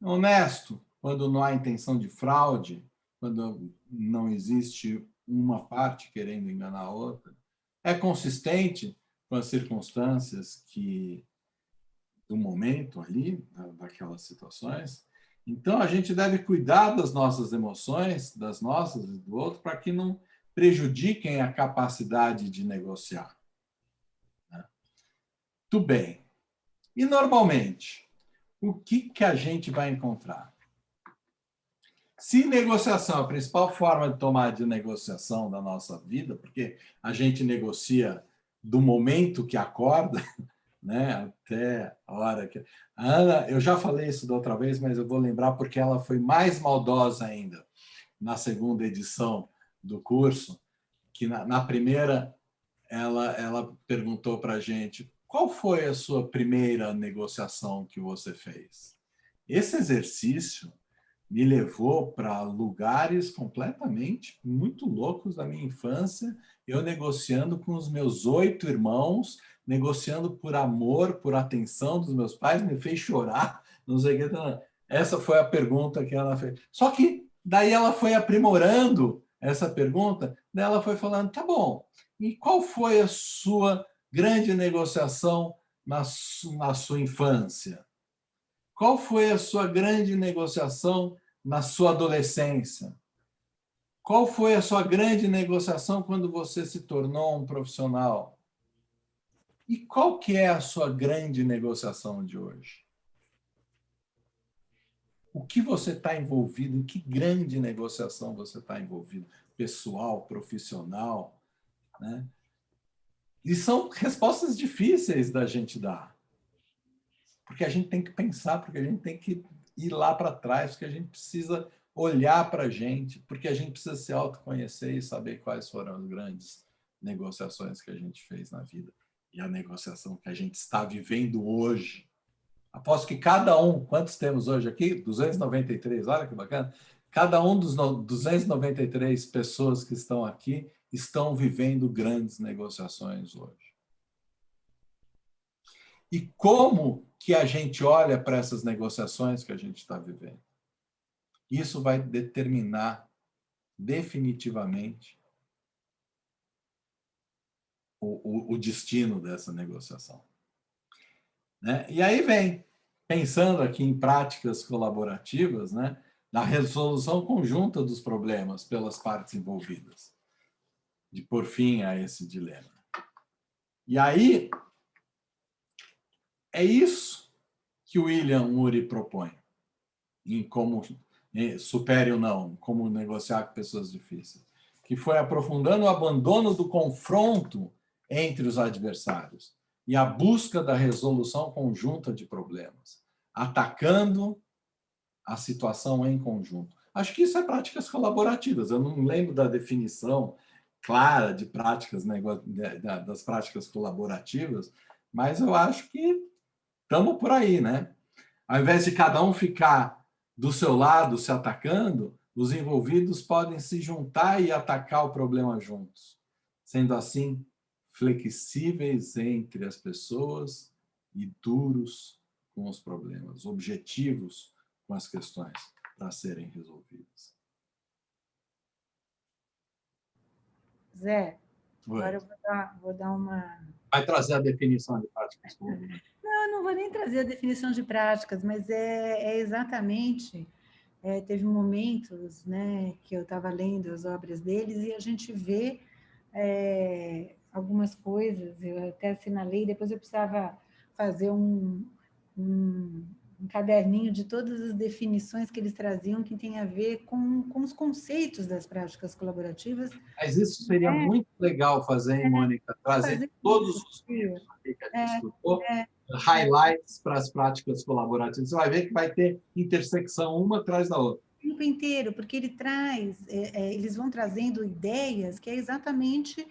honesto quando não há intenção de fraude, quando não existe uma parte querendo enganar a outra, é consistente com as circunstâncias do momento ali, daquelas situações. Então, a gente deve cuidar das nossas emoções, das nossas e do outro, para que não prejudiquem a capacidade de negociar. Tudo bem. E, normalmente, o que a gente vai encontrar? Se negociação é a principal forma de tomar de negociação da nossa vida, porque a gente negocia do momento que acorda, né, até a hora que... A Ana, eu já falei isso da outra vez, mas eu vou lembrar porque ela foi mais maldosa ainda na segunda edição do curso, que na primeira ela perguntou para a gente qual foi a sua primeira negociação que você fez. Esse exercício me levou para lugares completamente muito loucos da minha infância, eu negociando com os meus 8 irmãos, negociando por amor, por atenção dos meus pais, me fez chorar, não sei o que. Essa foi a pergunta que ela fez. Só que daí ela foi aprimorando essa pergunta, daí ela foi falando, tá bom, e qual foi a sua grande negociação na sua infância? Qual foi a sua grande negociação na sua adolescência? Qual foi a sua grande negociação quando você se tornou um profissional? E qual que é a sua grande negociação de hoje? O que você está envolvido? Em que grande negociação você está envolvido? Pessoal, profissional, né? E são respostas difíceis da gente dar. Porque a gente tem que pensar, porque a gente tem que ir lá para trás, porque a gente precisa olhar para a gente, porque a gente precisa se autoconhecer e saber quais foram as grandes negociações que a gente fez na vida e a negociação que a gente está vivendo hoje. Aposto que cada um, quantos temos hoje aqui? 293, olha que bacana. Cada um dos 293 pessoas que estão aqui estão vivendo grandes negociações hoje. E como que a gente olha para essas negociações que a gente está vivendo? Isso vai determinar definitivamente o destino dessa negociação. Né? E aí vem, pensando aqui em práticas colaborativas, né, na resolução conjunta dos problemas pelas partes envolvidas, de pôr fim a esse dilema. E aí, é isso que o William Ury propõe, em como supere ou não, como negociar com pessoas difíceis, que foi aprofundando o abandono do confronto entre os adversários e a busca da resolução conjunta de problemas, atacando a situação em conjunto. Acho que isso é práticas colaborativas. Eu não lembro da definição clara de práticas, das práticas colaborativas, mas eu acho que estamos por aí, né? Ao invés de cada um ficar do seu lado se atacando, os envolvidos podem se juntar e atacar o problema juntos. Sendo assim, flexíveis entre as pessoas e duros com os problemas, objetivos com as questões para serem resolvidas. Zé, Oi. agora eu vou dar uma... Vai trazer a definição de práticas. Não, eu não vou nem trazer a definição de práticas, mas é exatamente... teve momentos, né, que eu estava lendo as obras deles e a gente vê algumas coisas, eu até assinalei, depois eu precisava fazer um caderninho de todas as definições que eles traziam que tem a ver com os conceitos das práticas colaborativas. Mas isso seria muito legal fazer, hein, Mônica? Trazer todos os que a gente estudou, highlights para as práticas colaborativas. Você vai ver que vai ter intersecção uma atrás da outra. O tempo inteiro, porque ele traz, eles vão trazendo ideias que é exatamente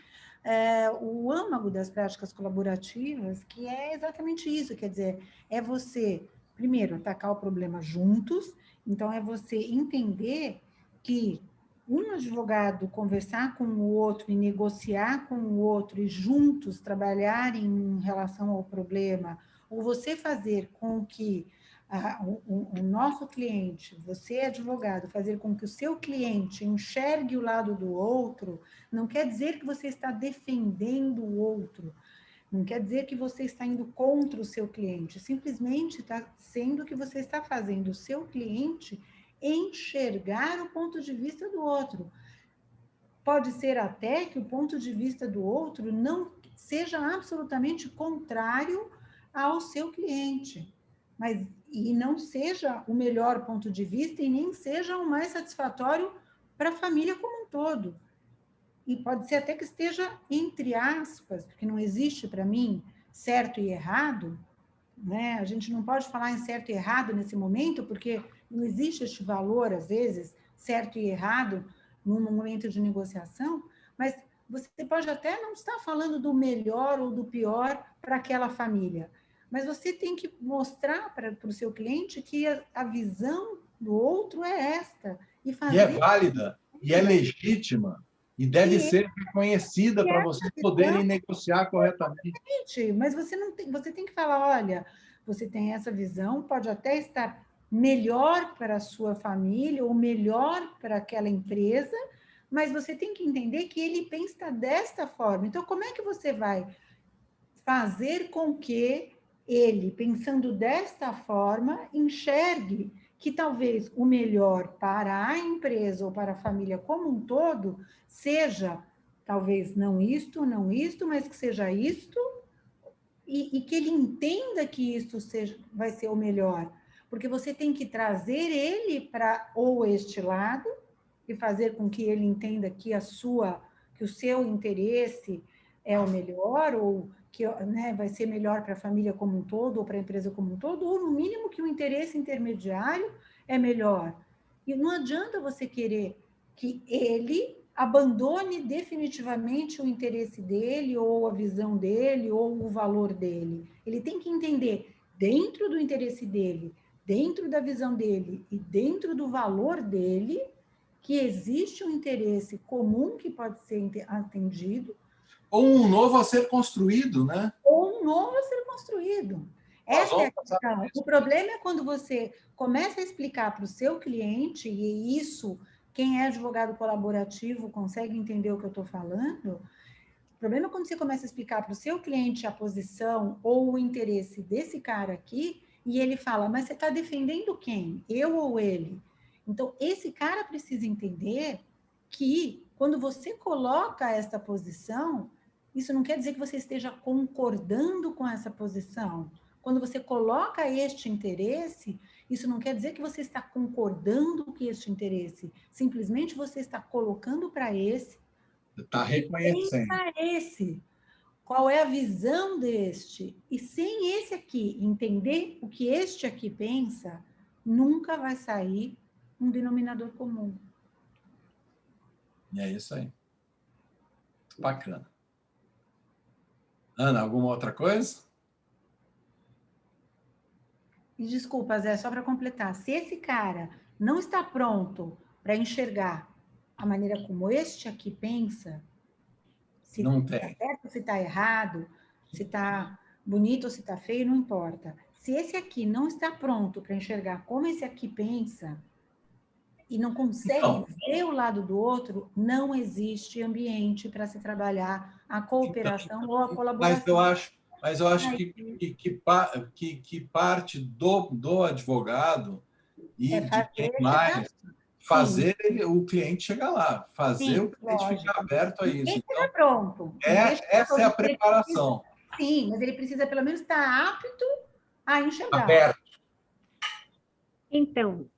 o âmago das práticas colaborativas, que é exatamente isso, quer dizer, é você, primeiro, atacar o problema juntos, então é você entender que um advogado conversar com o outro e negociar com o outro e juntos trabalharem em relação ao problema, ou você fazer com que o nosso cliente, você advogado, fazer com que o seu cliente enxergue o lado do outro, não quer dizer que você está defendendo o outro, não quer dizer que você está indo contra o seu cliente, simplesmente está sendo que você está fazendo o seu cliente enxergar o ponto de vista do outro. Pode ser até que o ponto de vista do outro não seja absolutamente contrário ao seu cliente, mas e não seja o melhor ponto de vista e nem seja o mais satisfatório para a família como um todo. E pode ser até que esteja entre aspas, porque não existe para mim certo e errado, né? A gente não pode falar em certo e errado nesse momento, porque não existe este valor, às vezes, certo e errado, num momento de negociação, mas você pode até não estar falando do melhor ou do pior para aquela família, mas você tem que mostrar para o seu cliente que a visão do outro é esta. E é válida, e é legítima, e deve ser reconhecida para vocês poderem negociar corretamente. Mas você tem que falar, olha, você tem essa visão, pode até estar melhor para a sua família ou melhor para aquela empresa, mas você tem que entender que ele pensa desta forma. Então, como é que você vai fazer com que ele, pensando desta forma, enxergue que talvez o melhor para a empresa ou para a família como um todo seja, talvez não isto, mas que seja isto, e que ele entenda que isto vai ser o melhor. Porque você tem que trazer ele para ou este lado, e fazer com que ele entenda que o seu interesse é o melhor, ou que, né, vai ser melhor para a família como um todo, ou para a empresa como um todo, ou no mínimo que o interesse intermediário é melhor. E não adianta você querer que ele abandone definitivamente o interesse dele, ou a visão dele, ou o valor dele. Ele tem que entender, dentro do interesse dele, dentro da visão dele e dentro do valor dele, que existe um interesse comum que pode ser atendido. Ou um novo a ser construído, né? Ou um novo a ser construído. Essa é a questão. O problema é quando você começa a explicar para o seu cliente, e isso, quem é advogado colaborativo consegue entender o que eu estou falando. O problema é quando você começa a explicar para o seu cliente a posição ou o interesse desse cara aqui, e ele fala, mas você está defendendo quem? Eu ou ele? Então, esse cara precisa entender que, quando você coloca esta posição, isso não quer dizer que você esteja concordando com essa posição. Quando você coloca este interesse, isso não quer dizer que você está concordando com este interesse. Simplesmente você está colocando para esse. Está reconhecendo. Esse. Qual é a visão deste? E sem esse aqui entender o que este aqui pensa, nunca vai sair um denominador comum. E é isso aí. Bacana. Ana, alguma outra coisa? E desculpa, Zé, só para completar. Se esse cara não está pronto para enxergar a maneira como este aqui pensa, se está certo, se está errado, se está bonito ou se está feio, não importa. Se esse aqui não está pronto para enxergar como esse aqui pensa e não consegue ver o lado do outro, não existe ambiente para se trabalhar a cooperação ou a colaboração. Mas eu acho que parte do advogado e de quem mais fazer o cliente chegar lá, fazer o cliente ficar aberto a isso. Então, pronto. Essa é a preparação. Sim, mas ele precisa pelo menos estar apto a enxergar. Aberto. Então,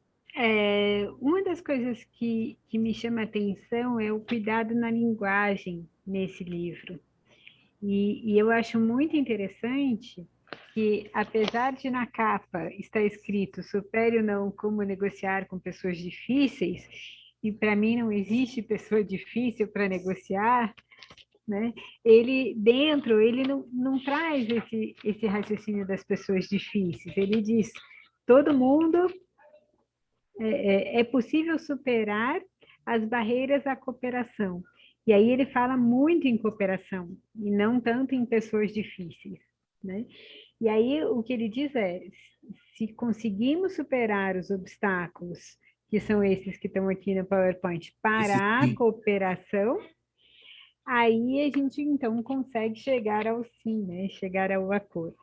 uma das coisas que me chama a atenção é o cuidado na linguagem nesse livro. E eu acho muito interessante que, apesar de na capa estar escrito supere ou não como negociar com pessoas difíceis, e para mim não existe pessoa difícil para negociar, né? Ele não traz esse raciocínio das pessoas difíceis. Ele diz, todo mundo é possível superar as barreiras à cooperação. E aí ele fala muito em cooperação, e não tanto em pessoas difíceis, né? E aí o que ele diz é, se conseguimos superar os obstáculos, que são esses que estão aqui no PowerPoint, para a cooperação, aí a gente então consegue chegar ao sim, né? Chegar ao acordo.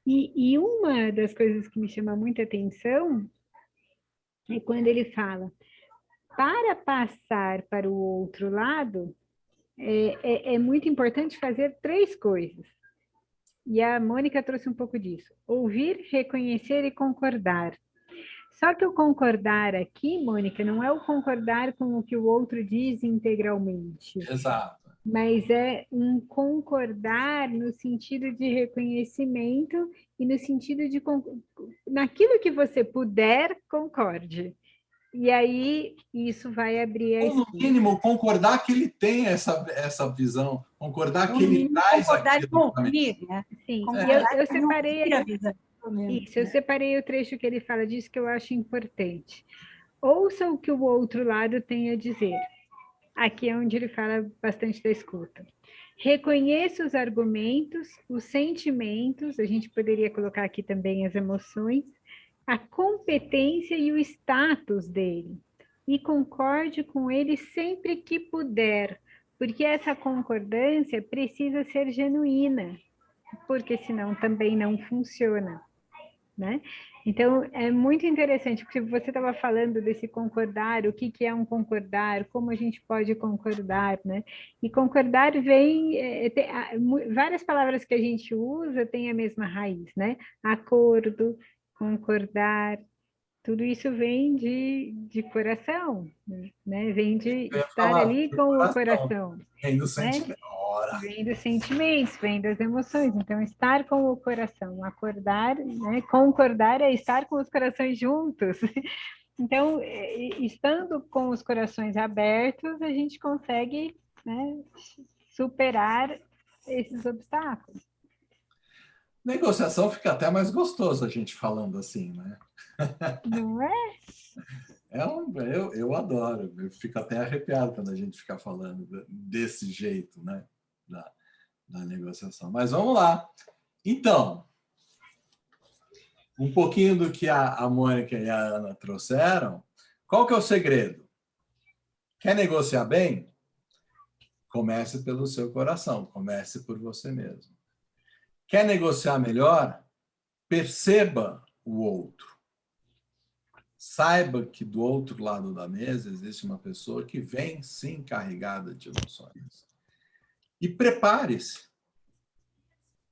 E uma das coisas que me chama muita atenção é quando ele fala, para passar para o outro lado, é muito importante fazer 3 coisas. E a Mônica trouxe um pouco disso. Ouvir, reconhecer e concordar. Só que o concordar aqui, Mônica, não é o concordar com o que o outro diz integralmente. Exato. Mas é um concordar no sentido de reconhecimento e no sentido de naquilo que você puder, concorde. E aí isso vai abrir a Ou, no mínimo, concordar que ele tem essa visão, concordar que ele traz concordar aquilo. com ouvir, né? Sim, eu separei o trecho que ele fala disso que eu acho importante. Ouça o que o outro lado tem a dizer. Aqui é onde ele fala bastante da escuta. Reconheça os argumentos, os sentimentos, a gente poderia colocar aqui também as emoções, a competência e o status dele. E concorde com ele sempre que puder, porque essa concordância precisa ser genuína, porque senão também não funciona, né? Então, é muito interessante, porque você estava falando desse concordar, o que é um concordar, como a gente pode concordar, né? E concordar vem, várias palavras que a gente usa têm a mesma raiz, né? Acordo, concordar, tudo isso vem de coração, né? Vem de estar ali com o coração. Vem do né? sentimento. Vem dos sentimentos, vem das emoções. Então, estar com o coração, acordar, né? Concordar é estar com os corações juntos. Então, estando com os corações abertos, a gente consegue, né, superar esses obstáculos. Negociação fica até mais gostoso a gente falando assim, né? Não é? Eu adoro, eu fico até arrepiado quando a gente fica falando desse jeito, né? Da negociação. Mas vamos lá. Então, um pouquinho do que a Mônica e a Ana trouxeram. Qual que é o segredo? Quer negociar bem? Comece pelo seu coração, comece por você mesmo. Quer negociar melhor? Perceba o outro. Saiba que do outro lado da mesa existe uma pessoa que vem sim carregada de emoções. E prepare-se.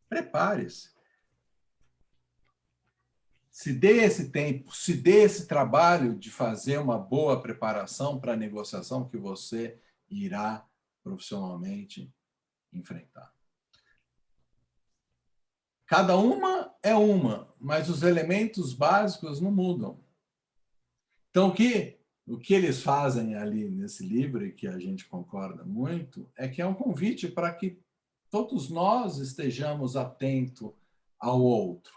Prepare-se. Se dê esse tempo, se dê esse trabalho de fazer uma boa preparação para a negociação que você irá profissionalmente enfrentar. Cada uma é uma, mas os elementos básicos não mudam. Então, o que eles fazem ali nesse livro, e que a gente concorda muito, é que é um convite para que todos nós estejamos atentos ao outro,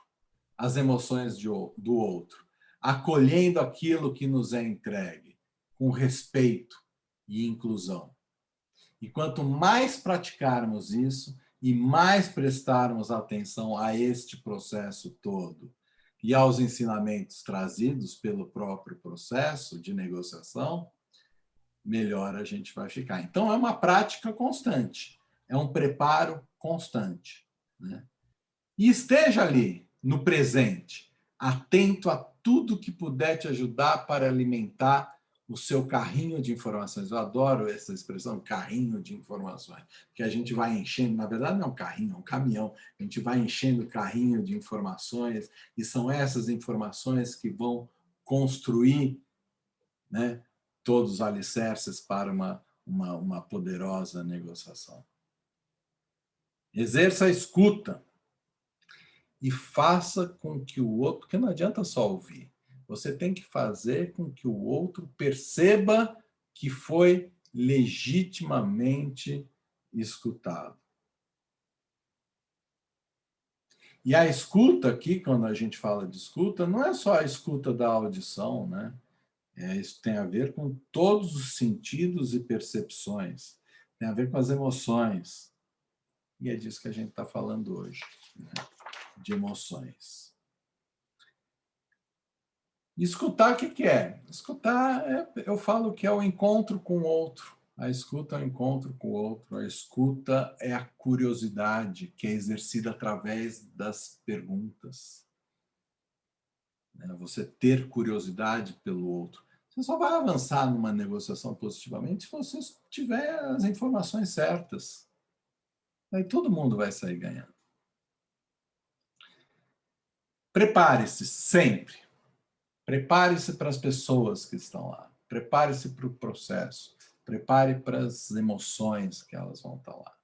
às emoções do outro, acolhendo aquilo que nos é entregue, com respeito e inclusão. E quanto mais praticarmos isso e mais prestarmos atenção a este processo todo e aos ensinamentos trazidos pelo próprio processo de negociação, melhor a gente vai ficar. Então, é uma prática constante, é um preparo constante, né? E esteja ali, no presente, atento a tudo que puder te ajudar para alimentar o seu carrinho de informações. Eu adoro essa expressão, carrinho de informações, porque a gente vai enchendo, na verdade não é um carrinho, é um caminhão, a gente vai enchendo o carrinho de informações, e são essas informações que vão construir, né, todos os alicerces para uma poderosa negociação. Exerça a escuta e faça com que o outro, porque não adianta só ouvir, você tem que fazer com que o outro perceba que foi legitimamente escutado. E a escuta aqui, quando a gente fala de escuta, não é só a escuta da audição, né? Isso tem a ver com todos os sentidos e percepções, tem a ver com as emoções. E é disso que a gente está falando hoje, né? De emoções. E escutar, o que é? Escutar, eu falo que é o encontro com o outro. A escuta é o encontro com o outro. A escuta é a curiosidade que é exercida através das perguntas. Você ter curiosidade pelo outro. Você só vai avançar numa negociação positivamente se você tiver as informações certas. Aí todo mundo vai sair ganhando. Prepare-se sempre. Prepare-se para as pessoas que estão lá. Prepare-se para o processo. Prepare para as emoções que elas vão estar lá.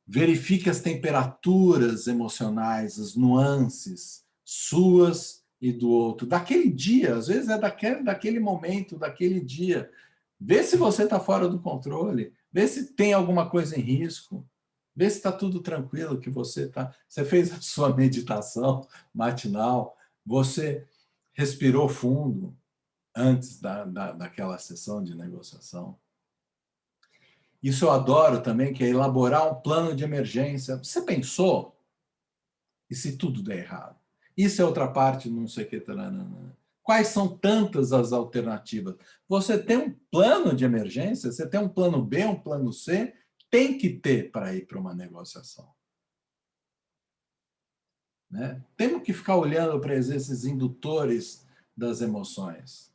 Verifique as temperaturas emocionais, as nuances suas e do outro. Daquele dia, às vezes é daquele momento, daquele dia. Vê se você está fora do controle. Vê se tem alguma coisa em risco. Vê se está tudo tranquilo, que você fez a sua meditação matinal, você respirou fundo antes daquela sessão de negociação. Isso eu adoro também, que é elaborar um plano de emergência. Você pensou? E se tudo der errado? Isso é outra parte, não sei o que. Quais são tantas as alternativas? Você tem um plano de emergência? Você tem um plano B, um plano C? Tem que ter para ir para uma negociação. Né? Temos que ficar olhando para esses indutores das emoções.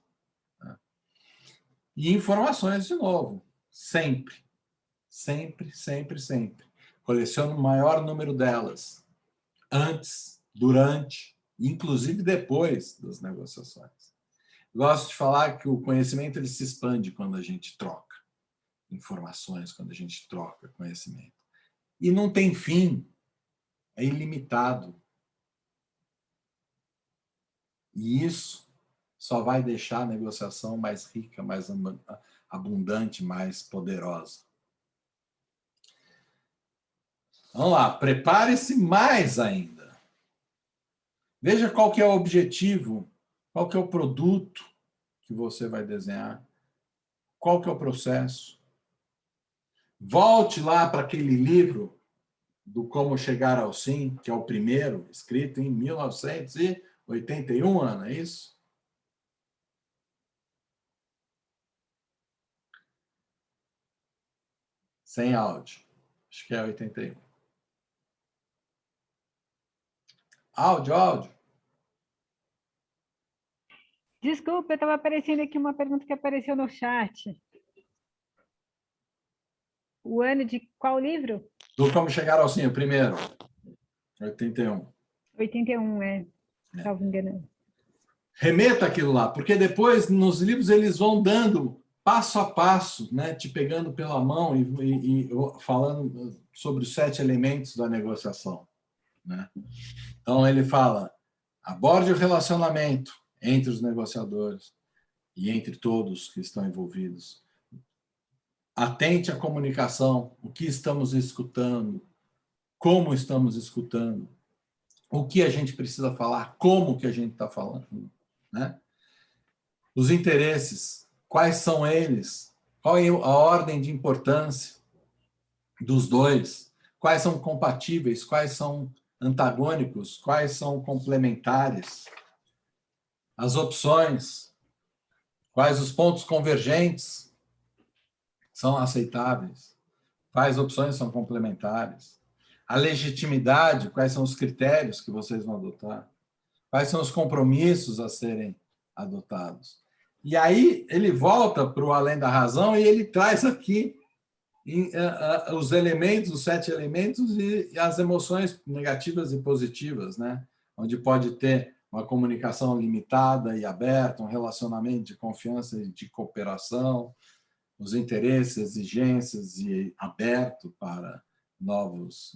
Né? E informações, de novo, sempre. Sempre, sempre, sempre. Colecione o maior número delas. Antes, durante, inclusive depois das negociações. Gosto de falar que o conhecimento ele se expande quando a gente troca informações, quando a gente troca conhecimento. E não tem fim. É ilimitado. E isso só vai deixar a negociação mais rica, mais abundante, mais poderosa. Vamos lá, prepare-se mais ainda. Veja qual que é o objetivo, qual que é o produto que você vai desenhar, qual que é o processo. Volte lá para aquele livro do Como Chegar ao Sim, que é o primeiro, escrito em 1981, Ana, é isso? Sem áudio. Acho que é 81. Áudio. Desculpa, estava aparecendo aqui uma pergunta que apareceu no chat. O ano de qual livro? Do Como Chegar ao Sim, o primeiro. 81. 81, salvo engano. Remeta aquilo lá, porque depois, nos livros, eles vão dando passo a passo, né, te pegando pela mão e falando sobre os 7 elementos da negociação. Né? Então, ele fala, aborde o relacionamento entre os negociadores e entre todos que estão envolvidos. Atente à comunicação, o que estamos escutando, como estamos escutando, o que a gente precisa falar, como que a gente está falando. Né? Os interesses, quais são eles? Qual é a ordem de importância dos dois? Quais são compatíveis? Quais são antagônicos? Quais são complementares? As opções, quais os pontos convergentes são aceitáveis? Quais opções são complementares? A legitimidade, quais são os critérios que vocês vão adotar? Quais são os compromissos a serem adotados? E aí ele volta para o além da razão e ele traz aqui os elementos, os 7 elementos e as emoções negativas e positivas, né? Onde pode ter uma comunicação limitada e aberta, um relacionamento de confiança e de cooperação, os interesses, exigências e aberto para novas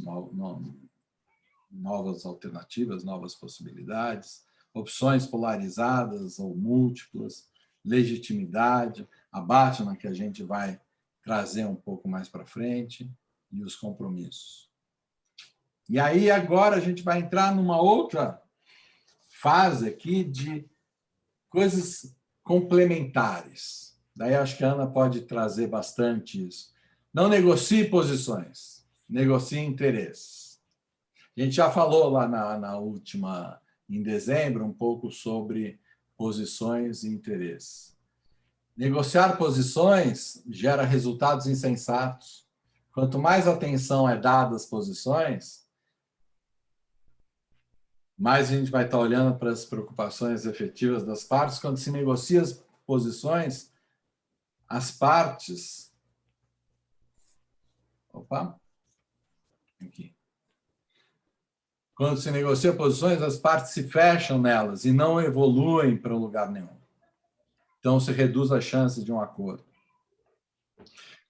alternativas, novas possibilidades, opções polarizadas ou múltiplas, legitimidade, a Batman que a gente vai trazer um pouco mais para frente, e os compromissos. E aí agora a gente vai entrar numa outra fase aqui de coisas complementares. Daí acho que a Ana pode trazer bastante isso. Não negocie posições, negocie interesses. A gente já falou lá na última, em dezembro, um pouco sobre posições e interesses. Negociar posições gera resultados insensatos. Quanto mais atenção é dada às posições, mais a gente vai estar olhando para as preocupações efetivas das partes. Quando se negocia as posições, as partes... Opa! Aqui. Quando se negocia posições, as partes se fecham nelas e não evoluem para lugar nenhum. Então, se reduz a chance de um acordo.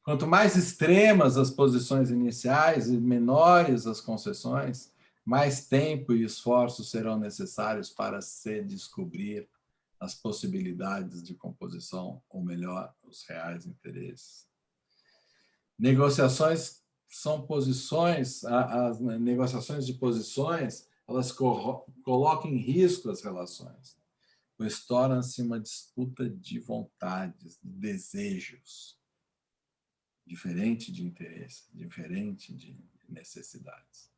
Quanto mais extremas as posições iniciais e menores as concessões, mais tempo e esforço serão necessários para se descobrir as possibilidades de composição, ou melhor, os reais interesses. Negociações são posições, as negociações de posições, elas colocam em risco as relações, pois torna-se uma disputa de vontades, de desejos, diferente de interesse, diferente de necessidades.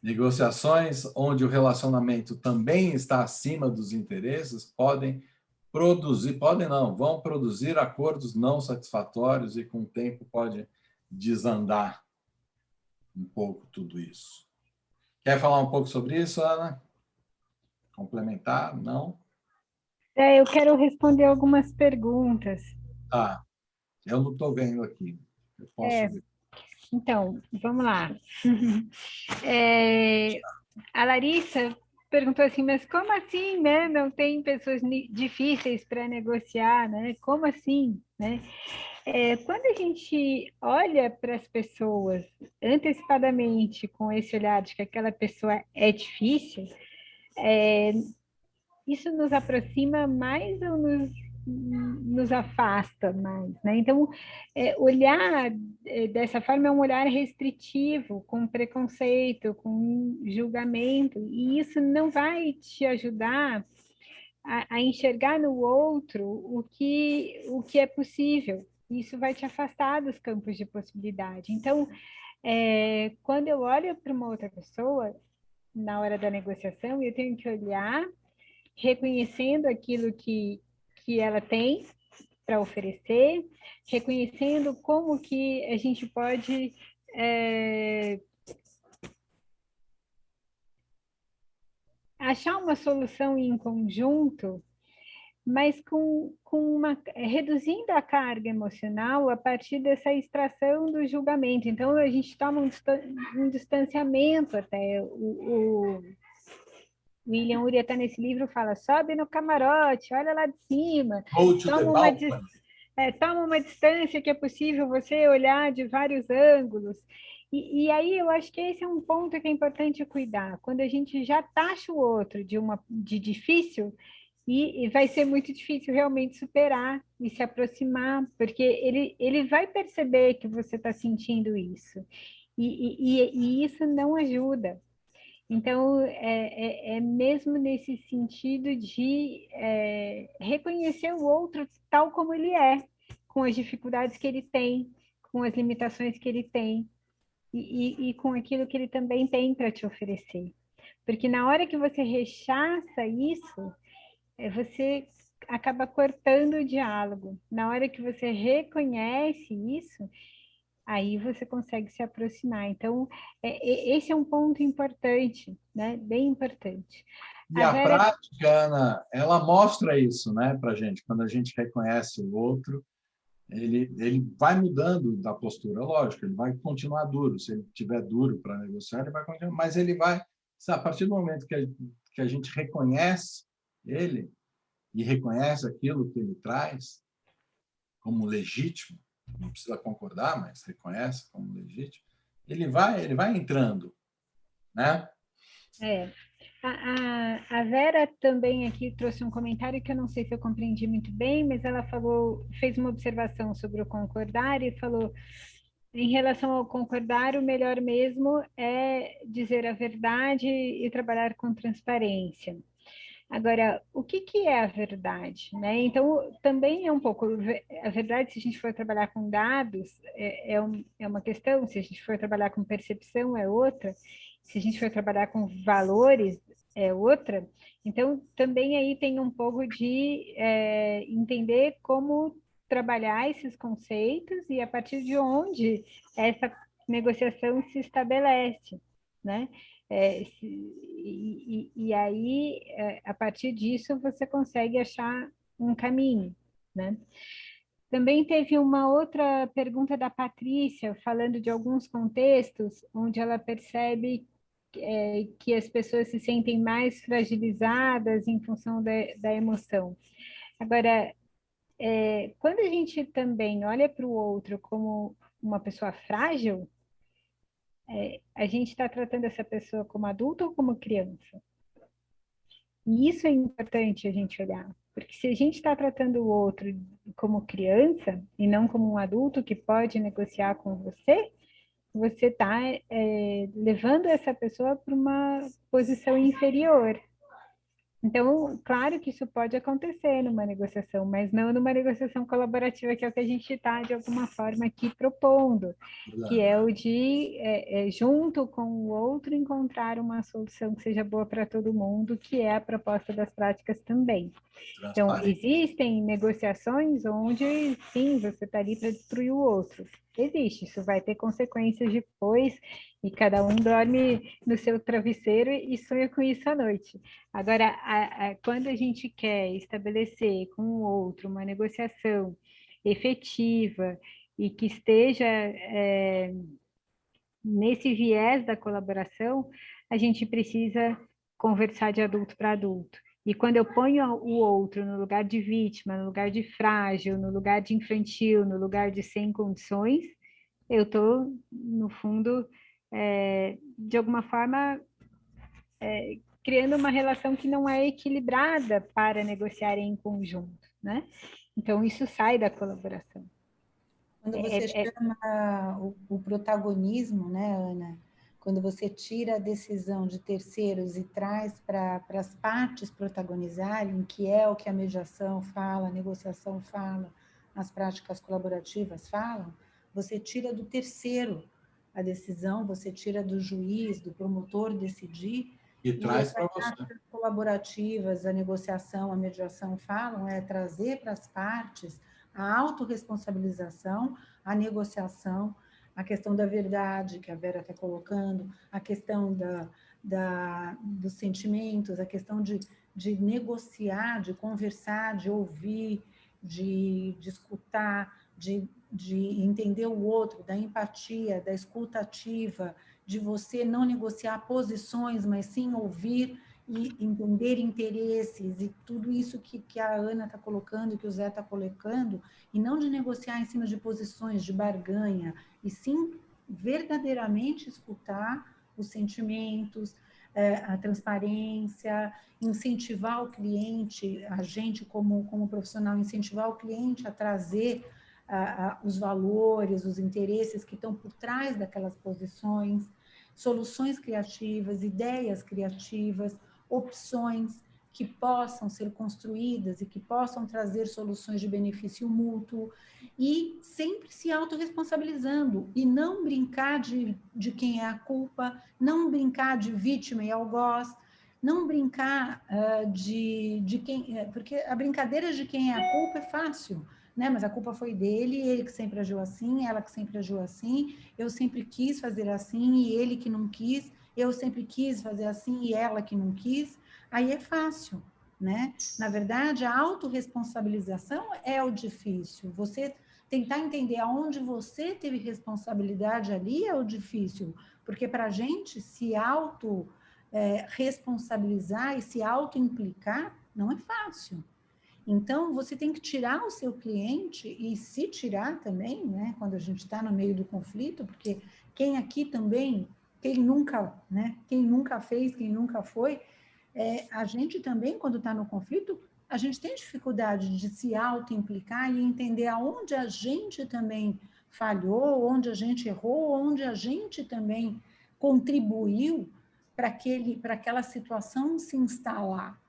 Negociações onde o relacionamento também está acima dos interesses vão produzir acordos não satisfatórios e com o tempo pode desandar um pouco tudo isso. Quer falar um pouco sobre isso, Ana? Complementar? Não? Eu quero responder algumas perguntas. Ah, eu não estou vendo aqui. Eu posso ver. Então, vamos lá. A Larissa perguntou assim, mas como assim, né? Não tem pessoas difíceis para negociar, né? Como assim, né? Quando a gente olha para as pessoas antecipadamente com esse olhar de que aquela pessoa é difícil, isso nos aproxima mais ou nos afasta mais, né? Então, olhar dessa forma é um olhar restritivo, com preconceito, com julgamento, e isso não vai te ajudar a enxergar no outro o que é possível. Isso vai te afastar dos campos de possibilidade. Então, quando eu olho para uma outra pessoa, na hora da negociação, eu tenho que olhar reconhecendo aquilo que ela tem para oferecer, reconhecendo como que a gente pode achar uma solução em conjunto, mas reduzindo a carga emocional a partir dessa extração do julgamento. Então, a gente toma um distanciamento até. O William Ureta, nesse livro, fala, sobe no camarote, olha lá de cima, toma uma distância que é possível você olhar de vários ângulos. E aí eu acho que esse é um ponto que é importante cuidar. Quando a gente já taxa o outro de difícil, e vai ser muito difícil realmente superar e se aproximar, porque ele vai perceber que você está sentindo isso. E isso não ajuda. Então, é mesmo nesse sentido de reconhecer o outro tal como ele é, com as dificuldades que ele tem, com as limitações que ele tem, e com aquilo que ele também tem para te oferecer. Porque na hora que você rechaça isso, você acaba cortando o diálogo. Na hora que você reconhece isso, aí você consegue se aproximar. Então, esse é um ponto importante, né? Bem importante. E a prática, Ana, ela mostra isso, né, para a gente. Quando a gente reconhece o outro, ele vai mudando da postura, lógico, ele vai continuar duro. Se ele tiver duro para negociar, ele vai continuar, mas ele vai, a partir do momento que a gente reconhece ele e reconhece aquilo que ele traz como legítimo, não precisa concordar, mas reconhece como legítimo, ele vai entrando, né? A Vera também aqui trouxe um comentário que eu não sei se eu compreendi muito bem, mas ela fez uma observação sobre o concordar e falou, em relação ao concordar, o melhor mesmo é dizer a verdade e trabalhar com transparência. Agora, o que é a verdade, né? Então, também é um pouco... A verdade, se a gente for trabalhar com dados, é uma questão. Se a gente for trabalhar com percepção, é outra. Se a gente for trabalhar com valores, é outra. Então, também aí tem um pouco de entender como trabalhar esses conceitos e a partir de onde essa negociação se estabelece, né? E aí, a partir disso, você consegue achar um caminho, né? Também teve uma outra pergunta da Patrícia, falando de alguns contextos onde ela percebe que as pessoas se sentem mais fragilizadas em função da emoção. Agora, quando a gente também olha para o outro como uma pessoa frágil, a gente está tratando essa pessoa como adulto ou como criança? E isso é importante a gente olhar, porque se a gente está tratando o outro como criança e não como um adulto que pode negociar com você, você está levando essa pessoa para uma posição inferior. Então, claro que isso pode acontecer numa negociação, mas não numa negociação colaborativa, que é o que a gente está, de alguma forma, aqui propondo, que é o de, junto com o outro, encontrar uma solução que seja boa para todo mundo, que é a proposta das práticas também. Então, existem negociações onde, sim, você está ali para destruir o outro. Existe, isso vai ter consequências depois, e cada um dorme no seu travesseiro e sonha com isso à noite. Agora, quando a gente quer estabelecer com o outro uma negociação efetiva e que esteja nesse viés da colaboração, a gente precisa conversar de adulto para adulto. E quando eu ponho o outro no lugar de vítima, no lugar de frágil, no lugar de infantil, no lugar de sem condições, eu estou, no fundo, de alguma forma, criando uma relação que não é equilibrada para negociar em conjunto, né? Então, isso sai da colaboração. Quando você chama o protagonismo, né, Ana? Quando você tira a decisão de terceiros e traz para as partes protagonizarem, que é o que a mediação fala, a negociação fala, as práticas colaborativas falam, você tira do terceiro a decisão, você tira do juiz, do promotor decidir, e traz para você. Práticas colaborativas, a negociação, a mediação falam, trazer para as partes a autorresponsabilização, a negociação, a questão da verdade, que a Vera está colocando, a questão dos sentimentos, a questão de negociar, de conversar, de ouvir, de escutar, de entender o outro, da empatia, da escuta ativa, de você não negociar posições, mas sim ouvir e entender interesses e tudo isso que a Ana está colocando, que o Zé está colocando, e não de negociar em cima de posições, de barganha, e sim verdadeiramente escutar os sentimentos, a transparência, incentivar o cliente, a gente como profissional, incentivar o cliente a trazer os valores, os interesses que estão por trás daquelas posições, soluções criativas, ideias criativas, opções que possam ser construídas e que possam trazer soluções de benefício mútuo, e sempre se autorresponsabilizando, e não brincar de quem é a culpa, não brincar de vítima e algoz, não brincar de quem... Porque a brincadeira de quem é a culpa é fácil, né? Mas a culpa foi dele, ele que sempre agiu assim, ela que sempre agiu assim, eu sempre quis fazer assim e ele que não quis, eu sempre quis fazer assim e ela que não quis, aí é fácil, né? Na verdade, a autorresponsabilização é o difícil, você tentar entender aonde você teve responsabilidade ali é o difícil, porque para a gente se responsabilizar e se auto-implicar não é fácil. Então, você tem que tirar o seu cliente, e se tirar também, né, quando a gente está no meio do conflito, porque quem aqui também, quem nunca, né, quem nunca fez, quem nunca foi, a gente também, quando está no conflito, a gente tem dificuldade de se auto-implicar e entender aonde a gente também falhou, onde a gente errou, onde a gente também contribuiu para aquela situação se instalar.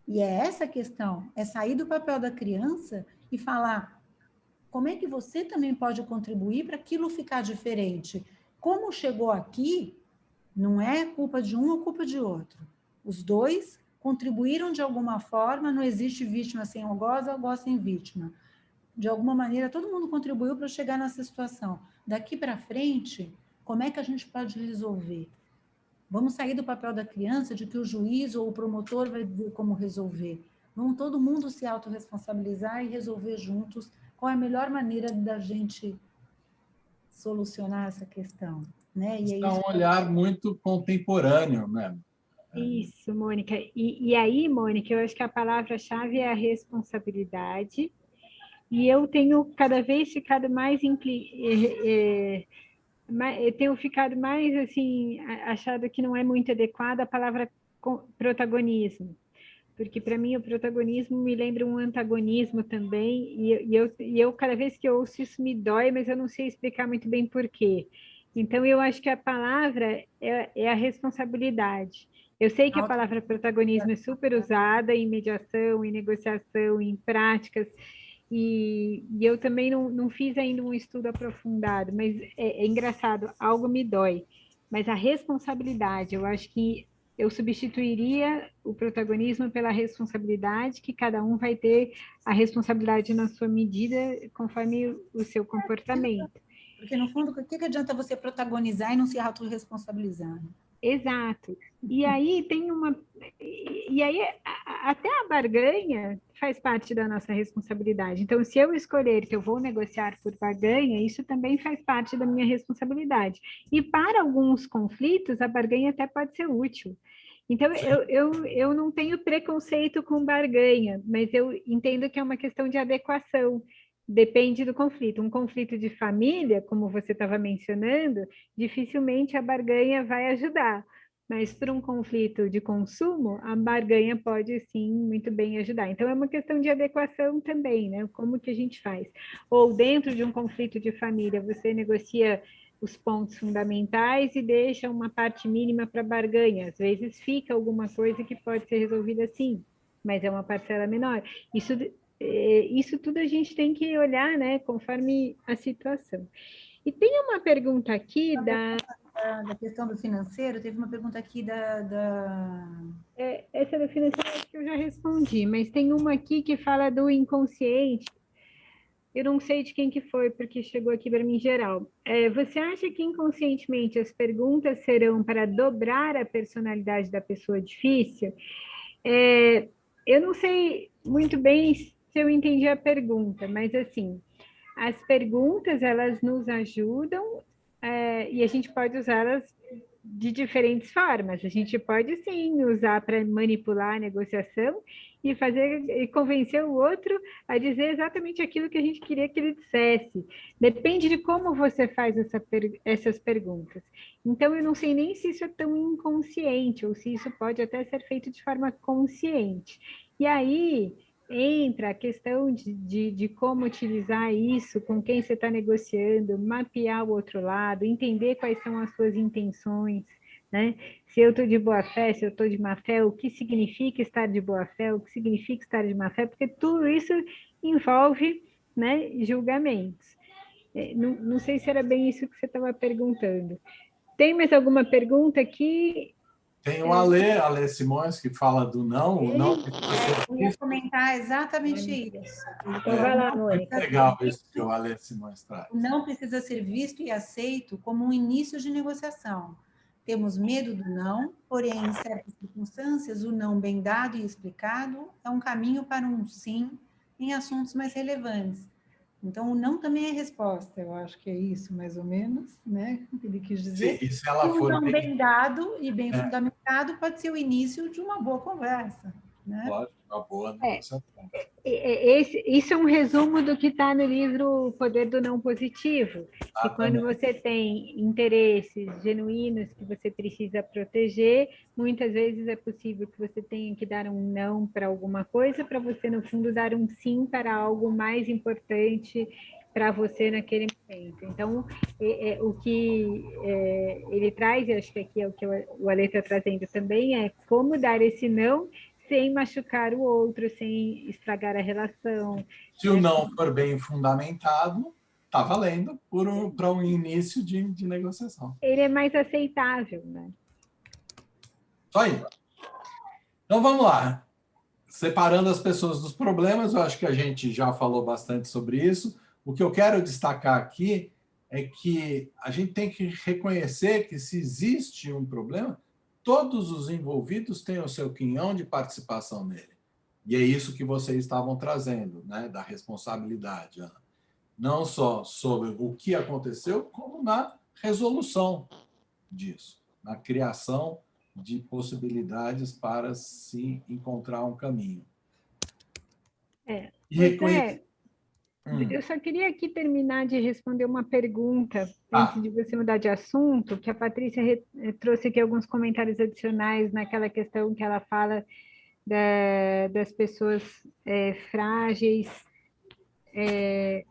E é essa a questão, é sair do papel da criança e falar como é que você também pode contribuir para aquilo ficar diferente. Como chegou aqui, não é culpa de um ou culpa de outro. Os dois contribuíram de alguma forma, não existe vítima sem algoz, algoz sem vítima. De alguma maneira, todo mundo contribuiu para chegar nessa situação. Daqui para frente, como é que a gente pode resolver? Vamos sair do papel da criança, de que o juiz ou o promotor vai dizer como resolver. Vamos todo mundo se autorresponsabilizar e resolver juntos qual é a melhor maneira da gente solucionar essa questão. Né? E é É um isso. olhar muito contemporâneo, né? Isso, Mônica. E aí, Mônica, eu acho que a palavra-chave é a responsabilidade. E eu tenho cada vez ficado mais eu tenho ficado mais assim, achado que não é muito adequada a palavra protagonismo, porque para mim o protagonismo me lembra um antagonismo também, e eu cada vez que eu ouço isso me dói, mas eu não sei explicar muito bem por quê. Então eu acho que a palavra é a responsabilidade. Eu sei que a palavra protagonismo é super usada em mediação, em negociação, em práticas, e eu também não fiz ainda um estudo aprofundado, mas é engraçado, algo me dói. Mas a responsabilidade, eu acho que eu substituiria o protagonismo pela responsabilidade, que cada um vai ter a responsabilidade na sua medida, conforme o seu comportamento. Porque, no fundo, o que adianta você protagonizar e não se autorresponsabilizar? Exato. E aí tem uma. E aí até a barganha faz parte da nossa responsabilidade. Então, se eu escolher que eu vou negociar por barganha, isso também faz parte da minha responsabilidade. E para alguns conflitos, a barganha até pode ser útil. Então, eu não tenho preconceito com barganha, mas eu entendo que é uma questão de adequação. Depende do conflito. Um conflito de família, como você estava mencionando, dificilmente a barganha vai ajudar. Mas para um conflito de consumo, a barganha pode sim muito bem ajudar. Então é uma questão de adequação também, né? Como que a gente faz? Ou dentro de um conflito de família, você negocia os pontos fundamentais e deixa uma parte mínima para barganha. Às vezes fica alguma coisa que pode ser resolvida assim, mas é uma parcela menor. Isso tudo a gente tem que olhar, né, conforme a situação. E tem uma pergunta aqui da questão do financeiro, teve uma pergunta aqui essa do financeiro acho que eu já respondi, mas tem uma aqui que fala do inconsciente. Eu não sei de quem que foi, porque chegou aqui para mim em geral. Você acha que inconscientemente as perguntas serão para dobrar a personalidade da pessoa difícil? Eu não sei muito bem se eu entendi a pergunta, mas assim, as perguntas elas nos ajudam e a gente pode usá-las de diferentes formas. A gente pode sim usar para manipular a negociação e convencer o outro a dizer exatamente aquilo que a gente queria que ele dissesse. Depende de como você faz essas perguntas. Então, eu não sei nem se isso é tão inconsciente ou se isso pode até ser feito de forma consciente. E aí entra a questão de como utilizar isso, com quem você está negociando, mapear o outro lado, entender quais são as suas intenções, né? Se eu estou de boa fé, se eu estou de má fé, o que significa estar de boa fé, o que significa estar de má fé, porque tudo isso envolve, né, julgamentos. Não sei se era bem isso que você estava perguntando. Tem mais alguma pergunta aqui? Tem o Ale Simões, que fala do não, o não. Eu ia comentar exatamente isso. Então vai lá, Mônica. Muito legal isso que o Ale Simões traz. O não precisa ser visto e aceito como um início de negociação. Temos medo do não, porém, em certas circunstâncias, o não bem dado e explicado é um caminho para um sim em assuntos mais relevantes. Então, o não também é resposta, eu acho que é isso, mais ou menos, né? O que ele quis dizer. Sim, e se ela E um for não bem dado e bem fundamentado pode ser o início de uma boa conversa, né? Lógico, uma boa negociação. Isso é um resumo do que está no livro O Poder do Não Positivo, que quando você tem interesses genuínos que você precisa proteger, muitas vezes é possível que você tenha que dar um não para alguma coisa, para você, no fundo, dar um sim para algo mais importante para você naquele momento. Então, o que ele traz, e acho que aqui é o que o Ale está trazendo também, é como dar esse não sem machucar o outro, sem estragar a relação. Se o não for bem fundamentado, está valendo para um início de negociação. Ele é mais aceitável, né? Só aí. Então, vamos lá. Separando as pessoas dos problemas, eu acho que a gente já falou bastante sobre isso. O que eu quero destacar aqui é que a gente tem que reconhecer que, se existe um problema, todos os envolvidos têm o seu quinhão de participação nele. E é isso que vocês estavam trazendo, né, da responsabilidade, Ana. Não só sobre o que aconteceu, como na resolução disso, na criação de possibilidades para se encontrar um caminho. E reconhecer... Eu só queria aqui terminar de responder uma pergunta, antes de você mudar de assunto, que a Patrícia trouxe aqui alguns comentários adicionais naquela questão que ela fala das pessoas frágeis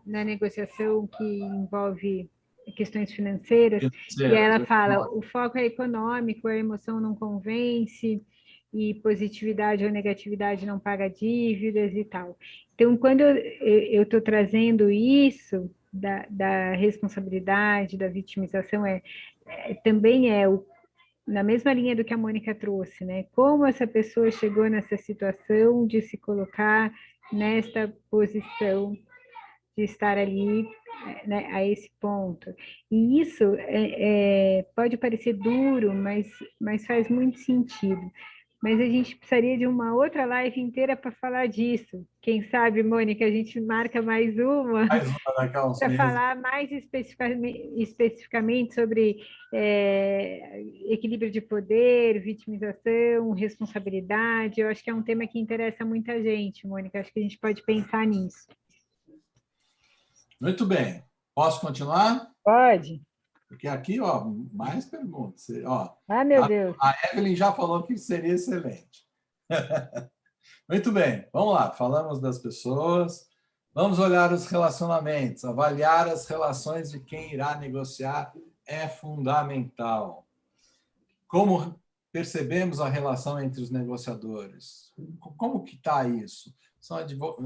na negociação que envolve questões financeiras. E ela fala, o foco é econômico, a emoção não convence, e positividade ou negatividade não paga dívidas e tal. Então, quando eu estou trazendo isso da responsabilidade, da vitimização, também na mesma linha do que a Mônica trouxe, né? Como essa pessoa chegou nessa situação de se colocar nesta posição de estar ali, né, a esse ponto. E isso pode parecer duro, mas faz muito sentido. Mas a gente precisaria de uma outra live inteira para falar disso. Quem sabe, Mônica, a gente marca mais uma para falar mais especificamente sobre equilíbrio de poder, vitimização, responsabilidade. Eu acho que é um tema que interessa muita gente, Mônica. Acho que a gente pode pensar nisso. Muito bem. Posso continuar? Pode. Porque aqui, mais perguntas. Meu Deus. A Evelyn já falou que seria excelente. Muito bem, vamos lá. Falamos das pessoas. Vamos olhar os relacionamentos. Avaliar as relações de quem irá negociar é fundamental. Como percebemos a relação entre os negociadores? Como que está isso? São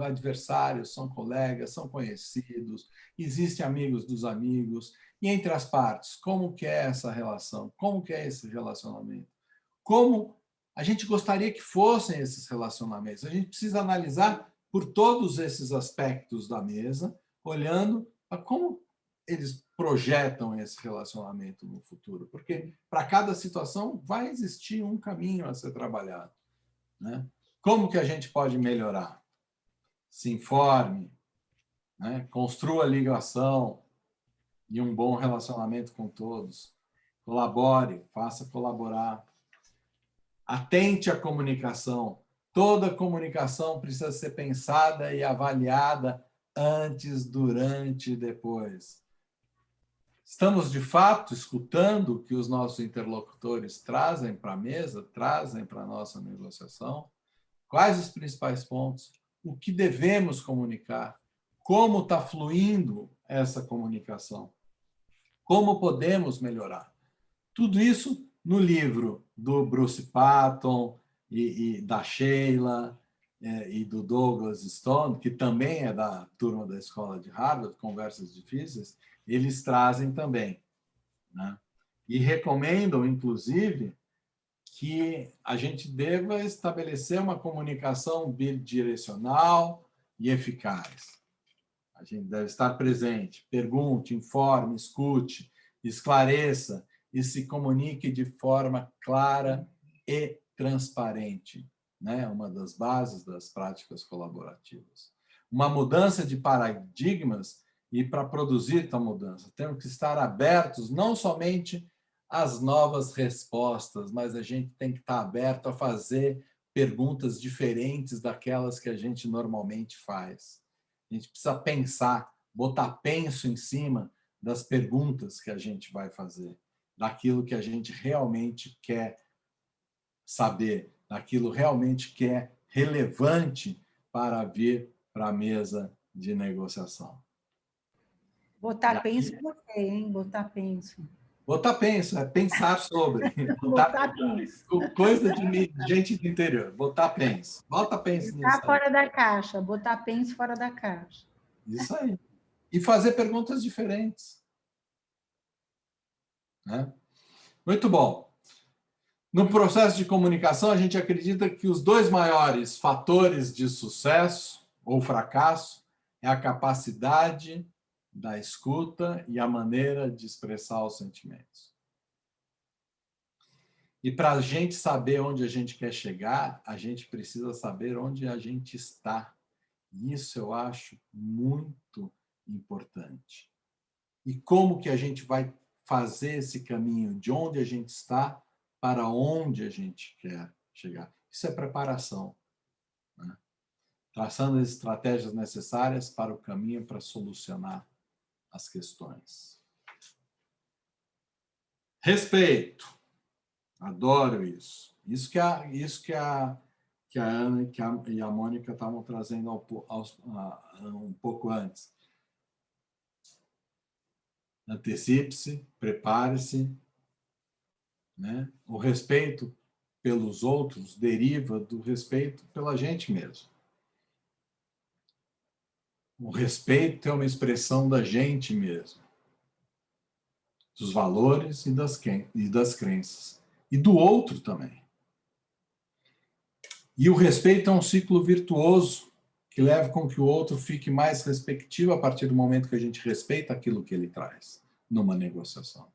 adversários, são colegas, são conhecidos, existem amigos dos amigos. E entre as partes, como que é essa relação? Como que é esse relacionamento? Como a gente gostaria que fossem esses relacionamentos? A gente precisa analisar por todos esses aspectos da mesa, olhando para como eles projetam esse relacionamento no futuro. Porque para cada situação vai existir um caminho a ser trabalhado, né? Como que a gente pode melhorar? Se informe, né? Construa ligação e um bom relacionamento com todos. Colabore, faça colaborar. Atente à comunicação. Toda comunicação precisa ser pensada e avaliada antes, durante e depois. Estamos, de fato, escutando o que os nossos interlocutores trazem para a mesa, trazem para a nossa negociação? Quais os principais pontos? O que devemos comunicar? Como está fluindo essa comunicação? Como podemos melhorar? Tudo isso no livro do Bruce Patton e da Sheila e do Douglas Stone, que também é da turma da Escola de Harvard, Conversas Difíceis, eles trazem também, né? E recomendam, inclusive, que a gente deva estabelecer uma comunicação bidirecional e eficaz. A gente deve estar presente, pergunte, informe, escute, esclareça e se comunique de forma clara e transparente, né? Uma das bases das práticas colaborativas. Uma mudança de paradigmas, e para produzir tal mudança, temos que estar abertos não somente às novas respostas, mas a gente tem que estar aberto a fazer perguntas diferentes daquelas que a gente normalmente faz. A gente precisa pensar, botar penso em cima das perguntas que a gente vai fazer, daquilo que a gente realmente quer saber, daquilo realmente que é relevante para vir para a mesa de negociação. Botar penso, gostei, hein? Botar penso. Botar penso, é pensar sobre. Botar penso. Coisa de gente do interior. Botar penso. Bota penso nisso Botar aí. fora da caixa, botar penso fora da caixa. Isso aí. E fazer perguntas diferentes. Né? Muito bom. No processo de comunicação, a gente acredita que os dois maiores fatores de sucesso ou fracasso é a capacidade da escuta e a maneira de expressar os sentimentos. E para a gente saber onde a gente quer chegar, a gente precisa saber onde a gente está. Isso eu acho muito importante. E como que a gente vai fazer esse caminho de onde a gente está para onde a gente quer chegar? Isso é preparação, né? Traçando as estratégias necessárias para o caminho para solucionar as questões. Respeito. Adoro isso. Isso que a Ana e a Mônica estavam trazendo um pouco antes. Antecipe-se, prepare-se, né? O respeito pelos outros deriva do respeito pela gente mesmo. O respeito é uma expressão da gente mesmo, dos valores e das crenças, e do outro também. E o respeito é um ciclo virtuoso que leva com que o outro fique mais receptivo a partir do momento que a gente respeita aquilo que ele traz numa negociação.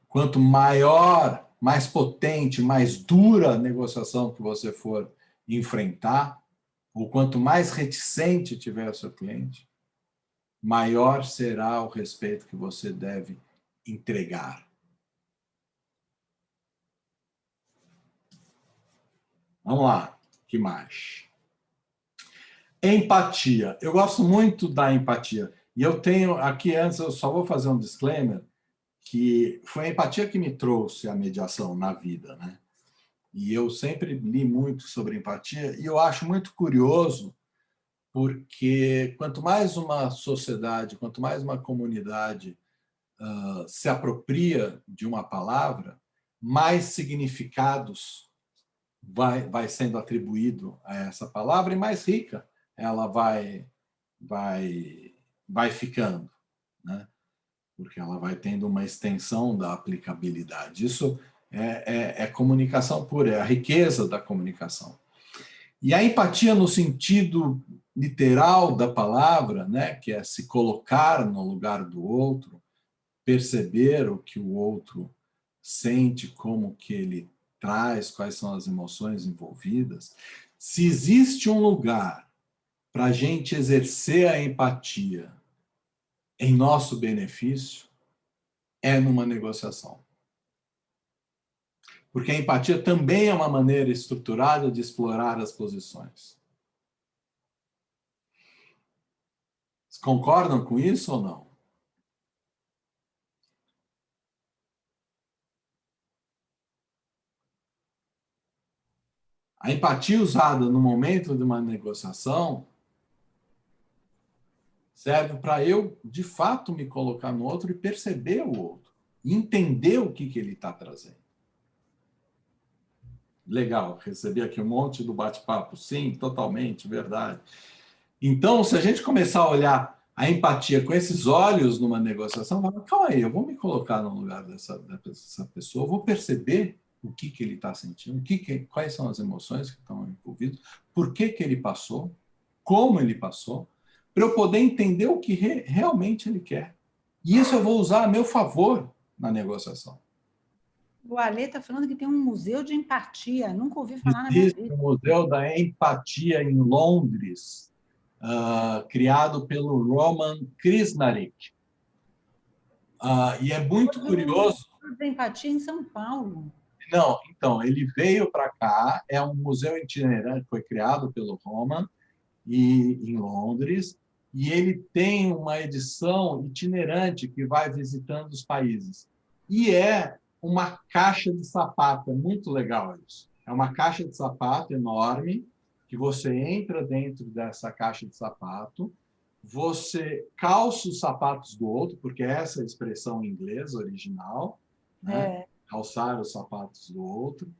Quanto maior, mais potente, mais dura a negociação que você for enfrentar, ou quanto mais reticente tiver o seu cliente, maior será o respeito que você deve entregar. Vamos lá, que mais? Empatia. Eu gosto muito da empatia. E eu tenho aqui, antes, eu só vou fazer um disclaimer, que foi a empatia que me trouxe a mediação na vida, né? E eu sempre li muito sobre empatia, e eu acho muito curioso, porque quanto mais uma sociedade, quanto mais uma comunidade se apropria de uma palavra, mais significados vai sendo atribuído a essa palavra e mais rica ela vai ficando, né? Porque ela vai tendo uma extensão da aplicabilidade. Isso é comunicação pura, é a riqueza da comunicação. E a empatia no sentido literal da palavra, né, que é se colocar no lugar do outro, perceber o que o outro sente, como que ele traz, quais são as emoções envolvidas. Se existe um lugar para a gente exercer a empatia em nosso benefício, é numa negociação. Porque a empatia também é uma maneira estruturada de explorar as posições. Vocês concordam com isso ou não? A empatia usada no momento de uma negociação serve para eu, de fato, me colocar no outro e perceber o outro. E entender o que ele está trazendo. Legal, recebi aqui um monte do bate-papo. Sim, totalmente, verdade. Então, se a gente começar a olhar a empatia com esses olhos numa negociação, calma aí, eu vou me colocar no lugar dessa pessoa, eu vou perceber o que ele está sentindo, quais são as emoções que estão envolvidas, por que ele passou, como ele passou, para eu poder entender o que realmente ele quer. E isso eu vou usar a meu favor na negociação. O Ale está falando que tem um museu de empatia. Nunca ouvi falar na minha Existe vida. o Museu da Empatia em Londres, criado pelo Roman Krishnarik. E é muito curioso. O Museu da Empatia em São Paulo. Não, então, ele veio para cá, é um museu itinerante, foi criado pelo Roman em Londres, e ele tem uma edição itinerante que vai visitando os países. E é uma caixa de sapato, é muito legal isso. É uma caixa de sapato enorme, que você entra dentro dessa caixa de sapato você calça os sapatos do outro, porque essa é a expressão em inglês original, né? Calçar os sapatos do outro,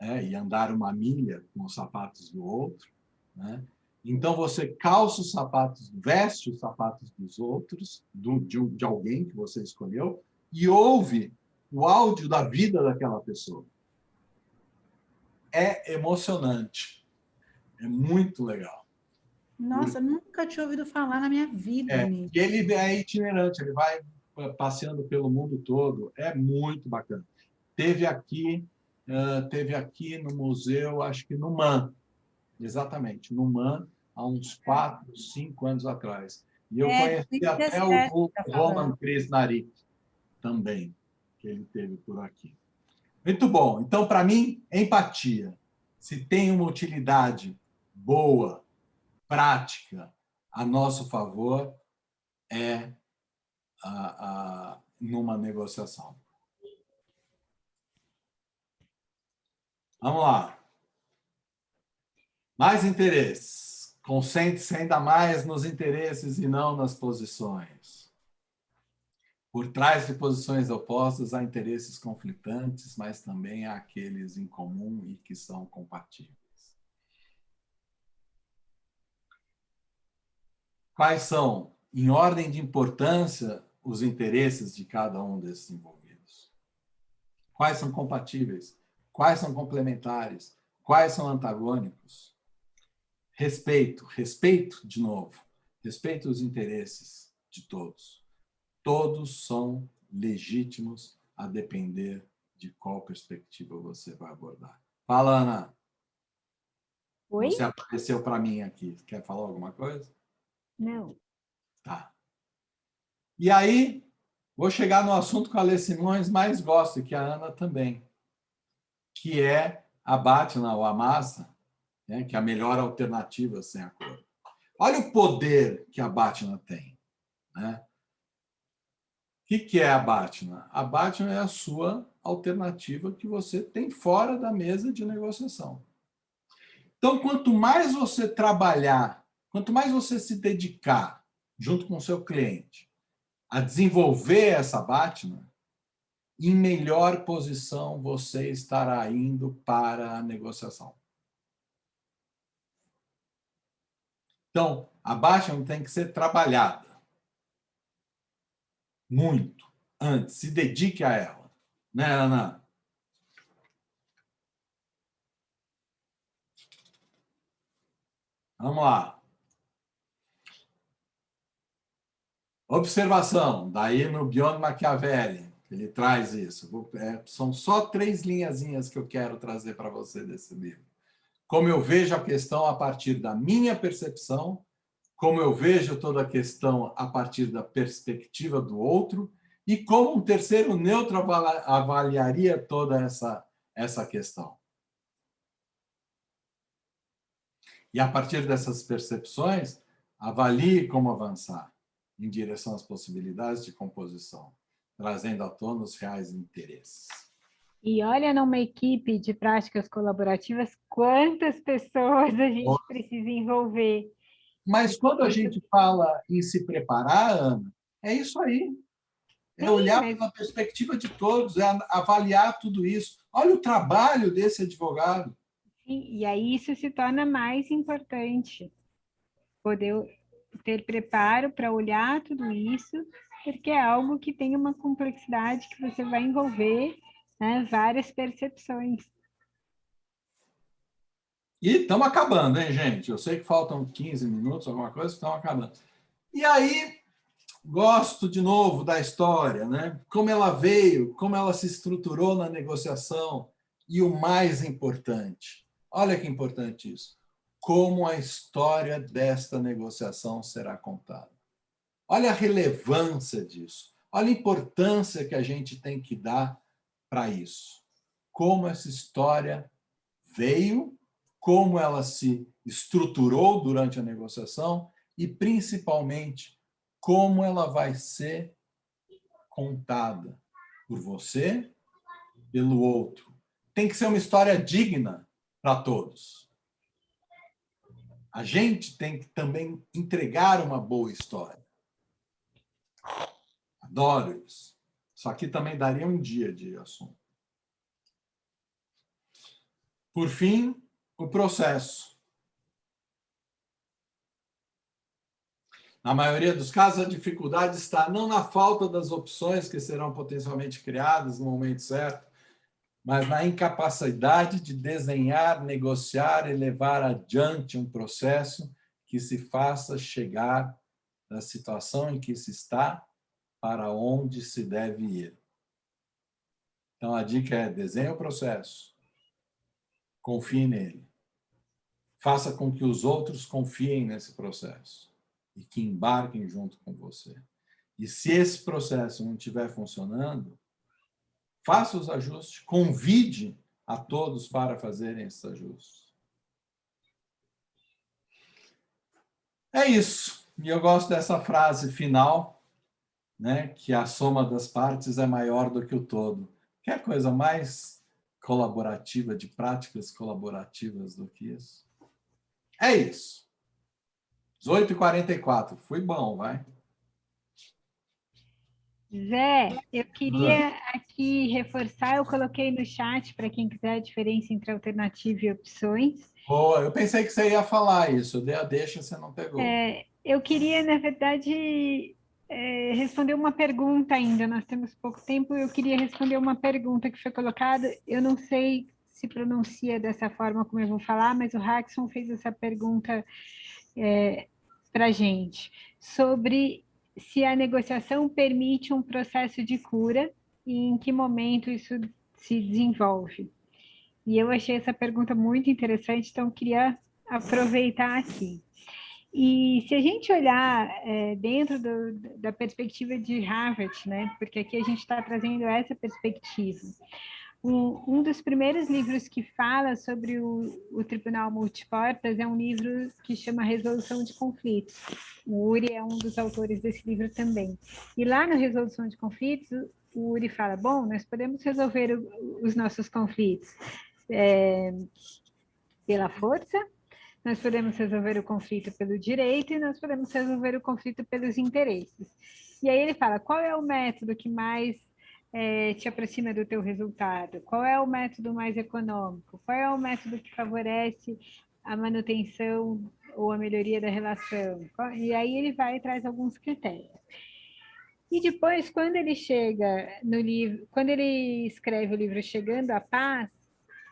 e andar uma milha com os sapatos do outro, né? Então, você calça os sapatos, veste os sapatos dos outros, de alguém que você escolheu, e ouve o áudio da vida daquela pessoa. É emocionante. É muito legal. Nossa, nunca tinha ouvido falar na minha vida nisso. E ele é itinerante, ele vai passeando pelo mundo todo. É muito bacana. Teve aqui no museu, acho que no MAN, exatamente, no MAN, há uns 4, 5 anos atrás. E eu conheci até 2017, o tá Roman falando. Krishnarik também, que ele teve por aqui. Muito bom. Então, para mim, empatia. Se tem uma utilidade boa, prática, a nosso favor, é numa negociação. Vamos lá. Mais interesses. Concentre-se ainda mais nos interesses e não nas posições. Por trás de posições opostas há interesses conflitantes, mas também há aqueles em comum e que são compatíveis. Quais são, em ordem de importância, os interesses de cada um desses envolvidos? Quais são compatíveis? Quais são complementares? Quais são antagônicos? Respeito, de novo, respeito os interesses de todos. Todos são legítimos a depender de qual perspectiva você vai abordar. Fala, Ana. Oi? Você apareceu para mim aqui. Quer falar alguma coisa? Não. Tá. E aí, vou chegar no assunto que a Alê Simões mais gosta, e que a Ana também, que é a BATNA ou a massa, né, que é a melhor alternativa sem acordo. Olha o poder que a BATNA tem. Né? O que é a BATNA? A BATNA é a sua alternativa que você tem fora da mesa de negociação. Então, quanto mais você trabalhar, quanto mais você se dedicar junto com o seu cliente a desenvolver essa BATNA, em melhor posição você estará indo para a negociação. Então, a BATNA tem que ser trabalhada muito antes. Se dedique a ela. Né, Ana? Vamos lá. Observação. Daí no Beyond Machiavelli, ele traz isso. São só 3 linhazinhas que eu quero trazer para você desse livro. Como eu vejo a questão a partir da minha percepção, como eu vejo toda a questão a partir da perspectiva do outro e como um terceiro neutro avaliaria toda essa questão. E a partir dessas percepções, avalie como avançar em direção às possibilidades de composição, trazendo à tona os reais interesses. E olha, numa equipe de práticas colaborativas, quantas pessoas a gente precisa envolver. Mas quando a gente fala em se preparar, Ana, é isso aí. É olhar pela perspectiva de todos, é avaliar tudo isso. Olha o trabalho desse advogado. Sim, e aí isso se torna mais importante. Poder ter preparo para olhar tudo isso, porque é algo que tem uma complexidade que você vai envolver, né, várias percepções. E estamos acabando, hein, gente? Eu sei que faltam 15 minutos, alguma coisa, estamos acabando. E aí, gosto de novo da história, né? Como ela veio, como ela se estruturou na negociação. E o mais importante, olha que importante isso, como a história desta negociação será contada. Olha a relevância disso. Olha a importância que a gente tem que dar para isso. Como essa história veio, como ela se estruturou durante a negociação e, principalmente, como ela vai ser contada por você, pelo outro. Tem que ser uma história digna para todos. A gente tem que também entregar uma boa história. Adoro isso. Isso aqui também daria um dia de assunto. Por fim, o processo. Na maioria dos casos, a dificuldade está não na falta das opções que serão potencialmente criadas no momento certo, mas na incapacidade de desenhar, negociar e levar adiante um processo que se faça chegar da situação em que se está para onde se deve ir. Então, a dica é: desenhe o processo, confie nele, faça com que os outros confiem nesse processo e que embarquem junto com você. E se esse processo não estiver funcionando, faça os ajustes, convide a todos para fazerem esses ajustes. É isso. E eu gosto dessa frase final, né, que a soma das partes é maior do que o todo. Quer coisa mais colaborativa, de práticas colaborativas do que isso? É isso. 18h44. Fui bom, vai. Zé, eu queria aqui reforçar, eu coloquei no chat para quem quiser a diferença entre alternativa e opções. Boa, eu pensei que você ia falar isso, eu dei a deixa, você não pegou. Eu queria, na verdade, responder uma pergunta ainda, nós temos pouco tempo, eu queria responder uma pergunta que foi colocada, eu não sei se pronuncia dessa forma como eu vou falar, mas o Hackson fez essa pergunta para a gente, sobre se a negociação permite um processo de cura e em que momento isso se desenvolve. E eu achei essa pergunta muito interessante, então queria aproveitar aqui. E se a gente olhar dentro da perspectiva de Harvard, né, porque aqui a gente está trazendo essa perspectiva, um dos primeiros livros que fala sobre o tribunal multiportas é um livro que chama Resolução de Conflitos. O Uri é um dos autores desse livro também. E lá na Resolução de Conflitos, o Uri fala, bom, nós podemos resolver os nossos conflitos pela força, nós podemos resolver o conflito pelo direito e nós podemos resolver o conflito pelos interesses. E aí ele fala, qual é o método que mais te aproxima do teu resultado? Qual é o método mais econômico? Qual é o método que favorece a manutenção ou a melhoria da relação? E aí ele vai e traz alguns critérios. E depois, quando ele chega no livro, quando ele escreve o livro Chegando à Paz,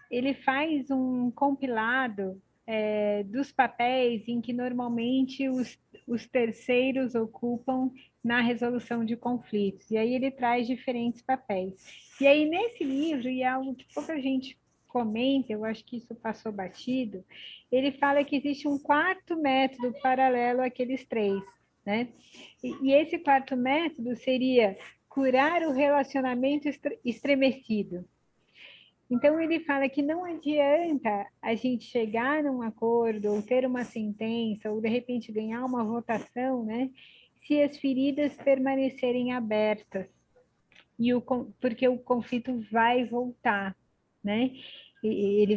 ele faz um compilado dos papéis em que normalmente os terceiros ocupam na resolução de conflitos. E aí ele traz diferentes papéis. E aí nesse livro, e é algo que pouca gente comenta, eu acho que isso passou batido, ele fala que existe um quarto método paralelo àqueles três, né? E esse quarto método seria curar o relacionamento estremecido. Então, ele fala que não adianta a gente chegar num acordo, ou ter uma sentença, ou de repente ganhar uma votação, né? Se as feridas permanecerem abertas, porque o conflito vai voltar, né? E ele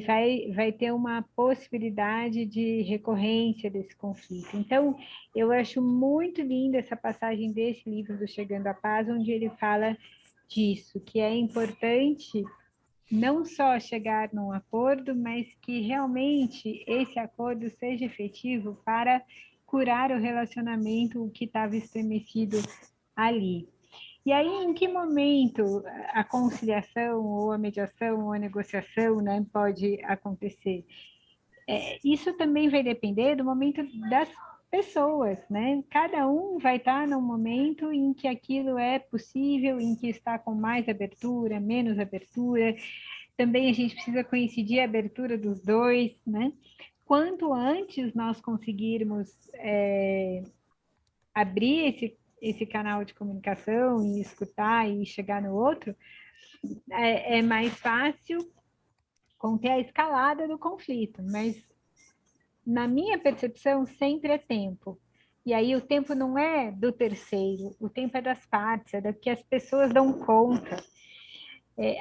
vai ter uma possibilidade de recorrência desse conflito. Então, eu acho muito linda essa passagem desse livro do Chegando à Paz, onde ele fala disso, que é importante não só chegar num acordo, mas que realmente esse acordo seja efetivo para curar o relacionamento que estava estremecido ali. E aí, em que momento a conciliação, ou a mediação, ou a negociação, né, pode acontecer? Isso também vai depender do momento das pessoas, né? Cada um vai estar num momento em que aquilo é possível, em que está com mais abertura, menos abertura. Também a gente precisa coincidir a abertura dos dois, né? Quanto antes nós conseguirmos abrir esse canal de comunicação e escutar e chegar no outro, é mais fácil conter a escalada do conflito, mas na minha percepção sempre é tempo. E aí o tempo não é do terceiro, o tempo é das partes, é do que as pessoas dão conta.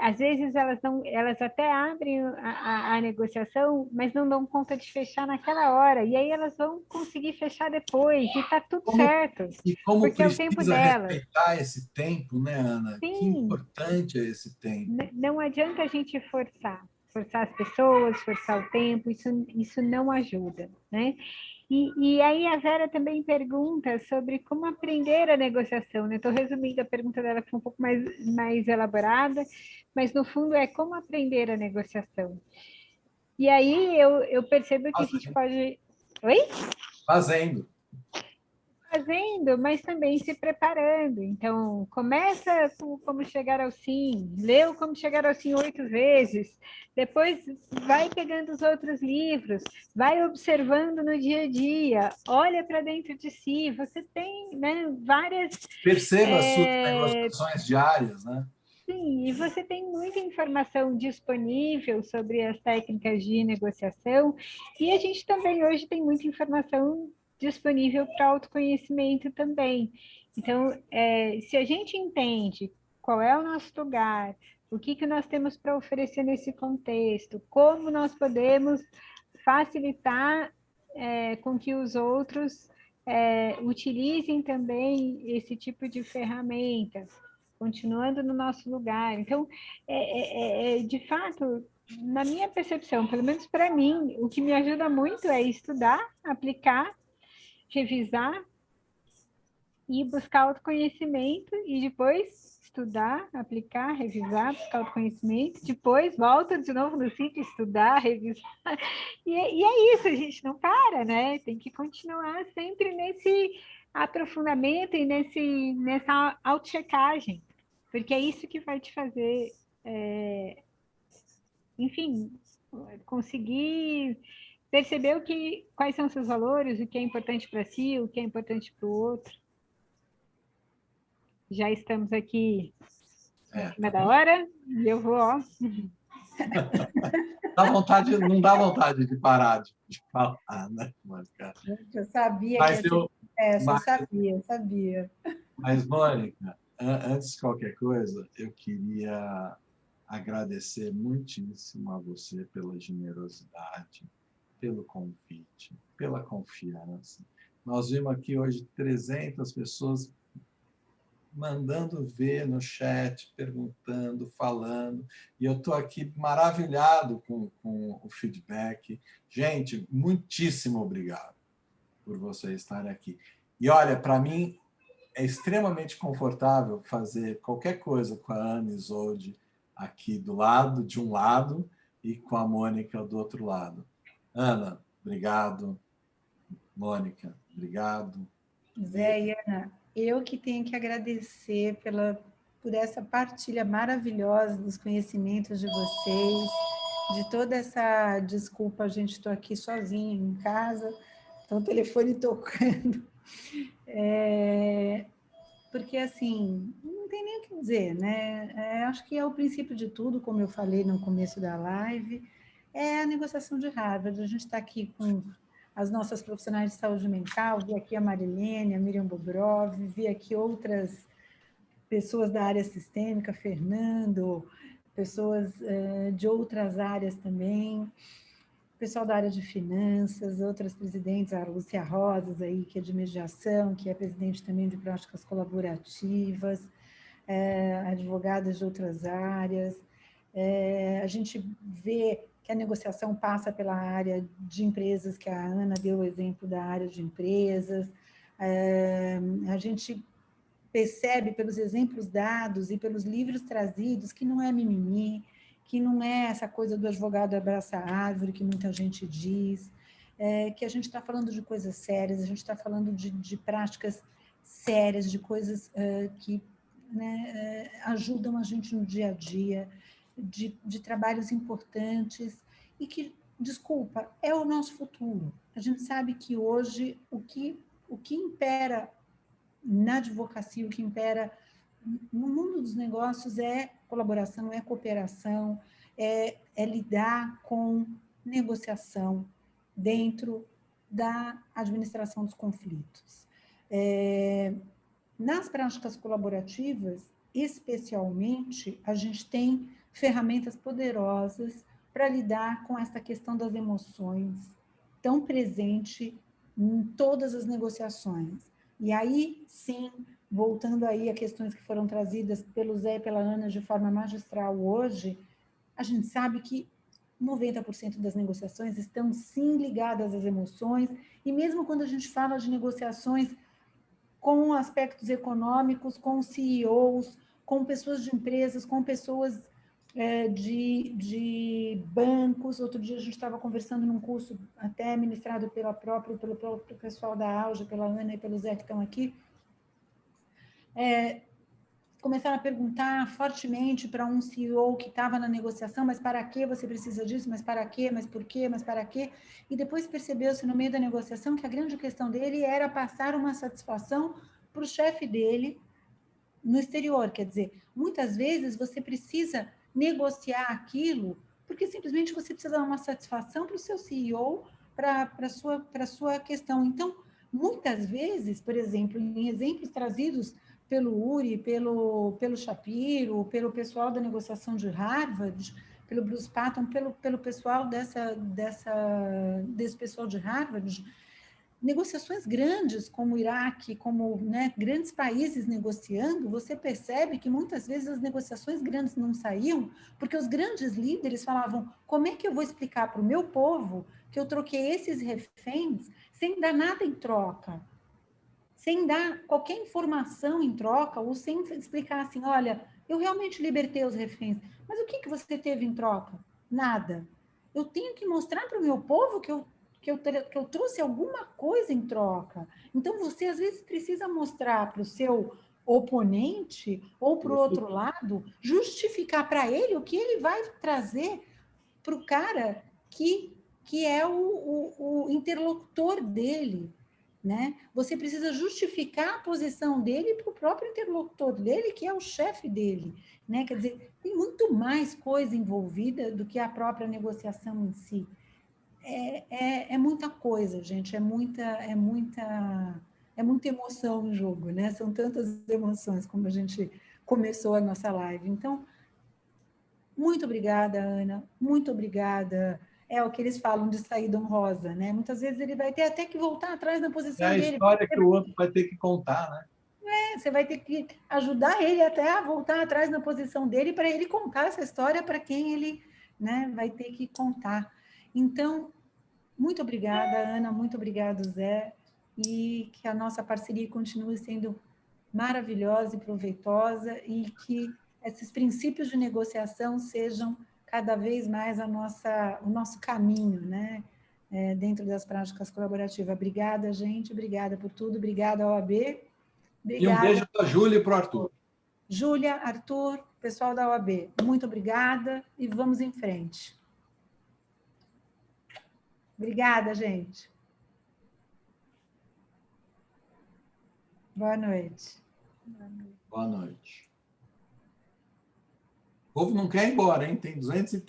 Às vezes elas até abrem a negociação, mas não dão conta de fechar naquela hora, e aí elas vão conseguir fechar depois, e está tudo certo, E como porque é o tempo precisa delas. respeitar esse tempo, né, Ana? Que Sim, importante é esse tempo. não adianta a gente forçar as pessoas, forçar o tempo, isso não ajuda, né? E aí a Vera também pergunta sobre como aprender a negociação, né? Estou resumindo a pergunta dela, que foi um pouco mais elaborada, mas no fundo é como aprender a negociação. E aí eu percebo que a gente pode... Oi? Fazendo. Fazendo, mas também se preparando. Então, começa com Como Chegar ao Sim, lê o Como Chegar ao Sim 8 vezes, depois vai pegando os outros livros, vai observando no dia a dia, olha para dentro de si, você tem, né, várias... Perceba as suas negociações diárias, né? Sim, e você tem muita informação disponível sobre as técnicas de negociação, e a gente também hoje tem muita informação disponível para autoconhecimento também. Então, se a gente entende qual é o nosso lugar, o que nós temos para oferecer nesse contexto, como nós podemos facilitar com que os outros utilizem também esse tipo de ferramentas, continuando no nosso lugar. Então, de fato, na minha percepção, pelo menos para mim, o que me ajuda muito é estudar, aplicar, revisar e buscar autoconhecimento e depois estudar, aplicar, revisar, buscar autoconhecimento, depois volta de novo no sítio, estudar, revisar. E é isso, a gente não para, né? Tem que continuar sempre nesse aprofundamento e nessa auto-checagem, porque é isso que vai te fazer, enfim, conseguir perceber quais são os seus valores, o que é importante para si, o que é importante para o outro. Já estamos aqui acima da hora e eu vou, ó. Não dá vontade de parar de falar, né? Mônica? Eu sabia Mas que ia ser sucesso, eu sabia. Mas, Mônica, antes de qualquer coisa, eu queria agradecer muitíssimo a você pela generosidade, pelo convite, pela confiança. Nós vimos aqui hoje 300 pessoas mandando ver no chat, perguntando, falando, e eu estou aqui maravilhado com o feedback. Gente, muitíssimo obrigado por vocês estarem aqui. E olha, para mim é extremamente confortável fazer qualquer coisa com a Ana Isolde aqui do lado, de um lado, e com a Mônica do outro lado. Ana, obrigado. Mônica, obrigado. Zé e Ana, eu que tenho que agradecer por essa partilha maravilhosa dos conhecimentos de vocês, de toda essa desculpa, gente, estou aqui sozinha em casa, então o telefone tocando. Porque, assim, não tem nem o que dizer, né? Acho que é o princípio de tudo, como eu falei no começo da live, é a negociação de Harvard. A gente está aqui com as nossas profissionais de saúde mental, vi aqui a Marilene, a Miriam Bobrov, vi aqui outras pessoas da área sistêmica, Fernando, pessoas de outras áreas também, pessoal da área de finanças, outras presidentes, a Lúcia Rosas aí, que é de mediação, que é presidente também de práticas colaborativas, advogadas de outras áreas. A gente vê que a negociação passa pela área de empresas, que a Ana deu o exemplo da área de empresas. A gente percebe pelos exemplos dados e pelos livros trazidos que não é mimimi, que não é essa coisa do advogado abraça a árvore, que muita gente diz, que a gente está falando de coisas sérias, a gente está falando de práticas sérias, de coisas que, né, ajudam a gente no dia a dia, de trabalhos importantes e que, desculpa, é o nosso futuro. A gente sabe que hoje o que impera na advocacia, o que impera no mundo dos negócios é colaboração, é cooperação, é lidar com negociação dentro da administração dos conflitos. Nas práticas colaborativas, especialmente, a gente tem ferramentas poderosas para lidar com essa questão das emoções, tão presente em todas as negociações. E aí, sim, voltando aí a questões que foram trazidas pelo Zé e pela Ana de forma magistral hoje, a gente sabe que 90% das negociações estão sim ligadas às emoções, e mesmo quando a gente fala de negociações com aspectos econômicos, com CEOs, com pessoas de empresas, com pessoas de bancos. Outro dia a gente estava conversando num curso até ministrado pelo próprio pessoal da Auge, pela Ana e pelo Zé que estão aqui, começaram a perguntar fortemente para um CEO que estava na negociação, mas para que você precisa disso, mas para quê, mas por quê, mas para quê? E depois percebeu-se no meio da negociação que a grande questão dele era passar uma satisfação para o chefe dele no exterior. Quer dizer, muitas vezes você precisa negociar aquilo porque simplesmente você precisa dar uma satisfação para o seu CEO, para a sua questão. Então, muitas vezes, por exemplo, em exemplos trazidos pelo Uri, pelo Shapiro, pelo pessoal da negociação de Harvard, pelo Bruce Patton, pelo pessoal desse pessoal de Harvard, negociações grandes como o Iraque, como, né, grandes países negociando, você percebe que muitas vezes as negociações grandes não saíam porque os grandes líderes falavam: como é que eu vou explicar para o meu povo que eu troquei esses reféns sem dar nada em troca? Sem dar qualquer informação em troca, ou sem explicar assim: olha, eu realmente libertei os reféns, mas o que você teve em troca? Nada. Eu tenho que mostrar para o meu povo que eu trouxe alguma coisa em troca. Então, você às vezes precisa mostrar para o seu oponente, ou para o outro lado, justificar para ele o que ele vai trazer para o cara que é o interlocutor dele. Né? Você precisa justificar a posição dele para o próprio interlocutor dele, que é o chefe dele. Né? Quer dizer, tem muito mais coisa envolvida do que a própria negociação em si. É muita coisa, gente, é muita emoção no jogo, né? São tantas emoções como a gente começou a nossa live. Então, muito obrigada, Ana, muito obrigada. É o que eles falam de saída honrosa, né? Muitas vezes ele vai ter até que voltar atrás na É posição a dele. história que o outro vai ter que contar, né? Você vai ter que ajudar ele até a voltar atrás na posição dele para ele contar essa história para quem ele, né, vai ter que contar. Então, muito obrigada, Ana, muito obrigado, Zé, e que a nossa parceria continue sendo maravilhosa e proveitosa e que esses princípios de negociação sejam cada vez mais o nosso caminho, né? Dentro das práticas colaborativas. Obrigada, gente, obrigada por tudo, obrigada, OAB, E um obrigada, beijo para a Júlia e para o Arthur. Júlia, Arthur, pessoal da OAB. Muito obrigada e vamos em frente. Obrigada, gente. Boa noite. Boa noite. O povo não quer ir embora, hein? Tem 230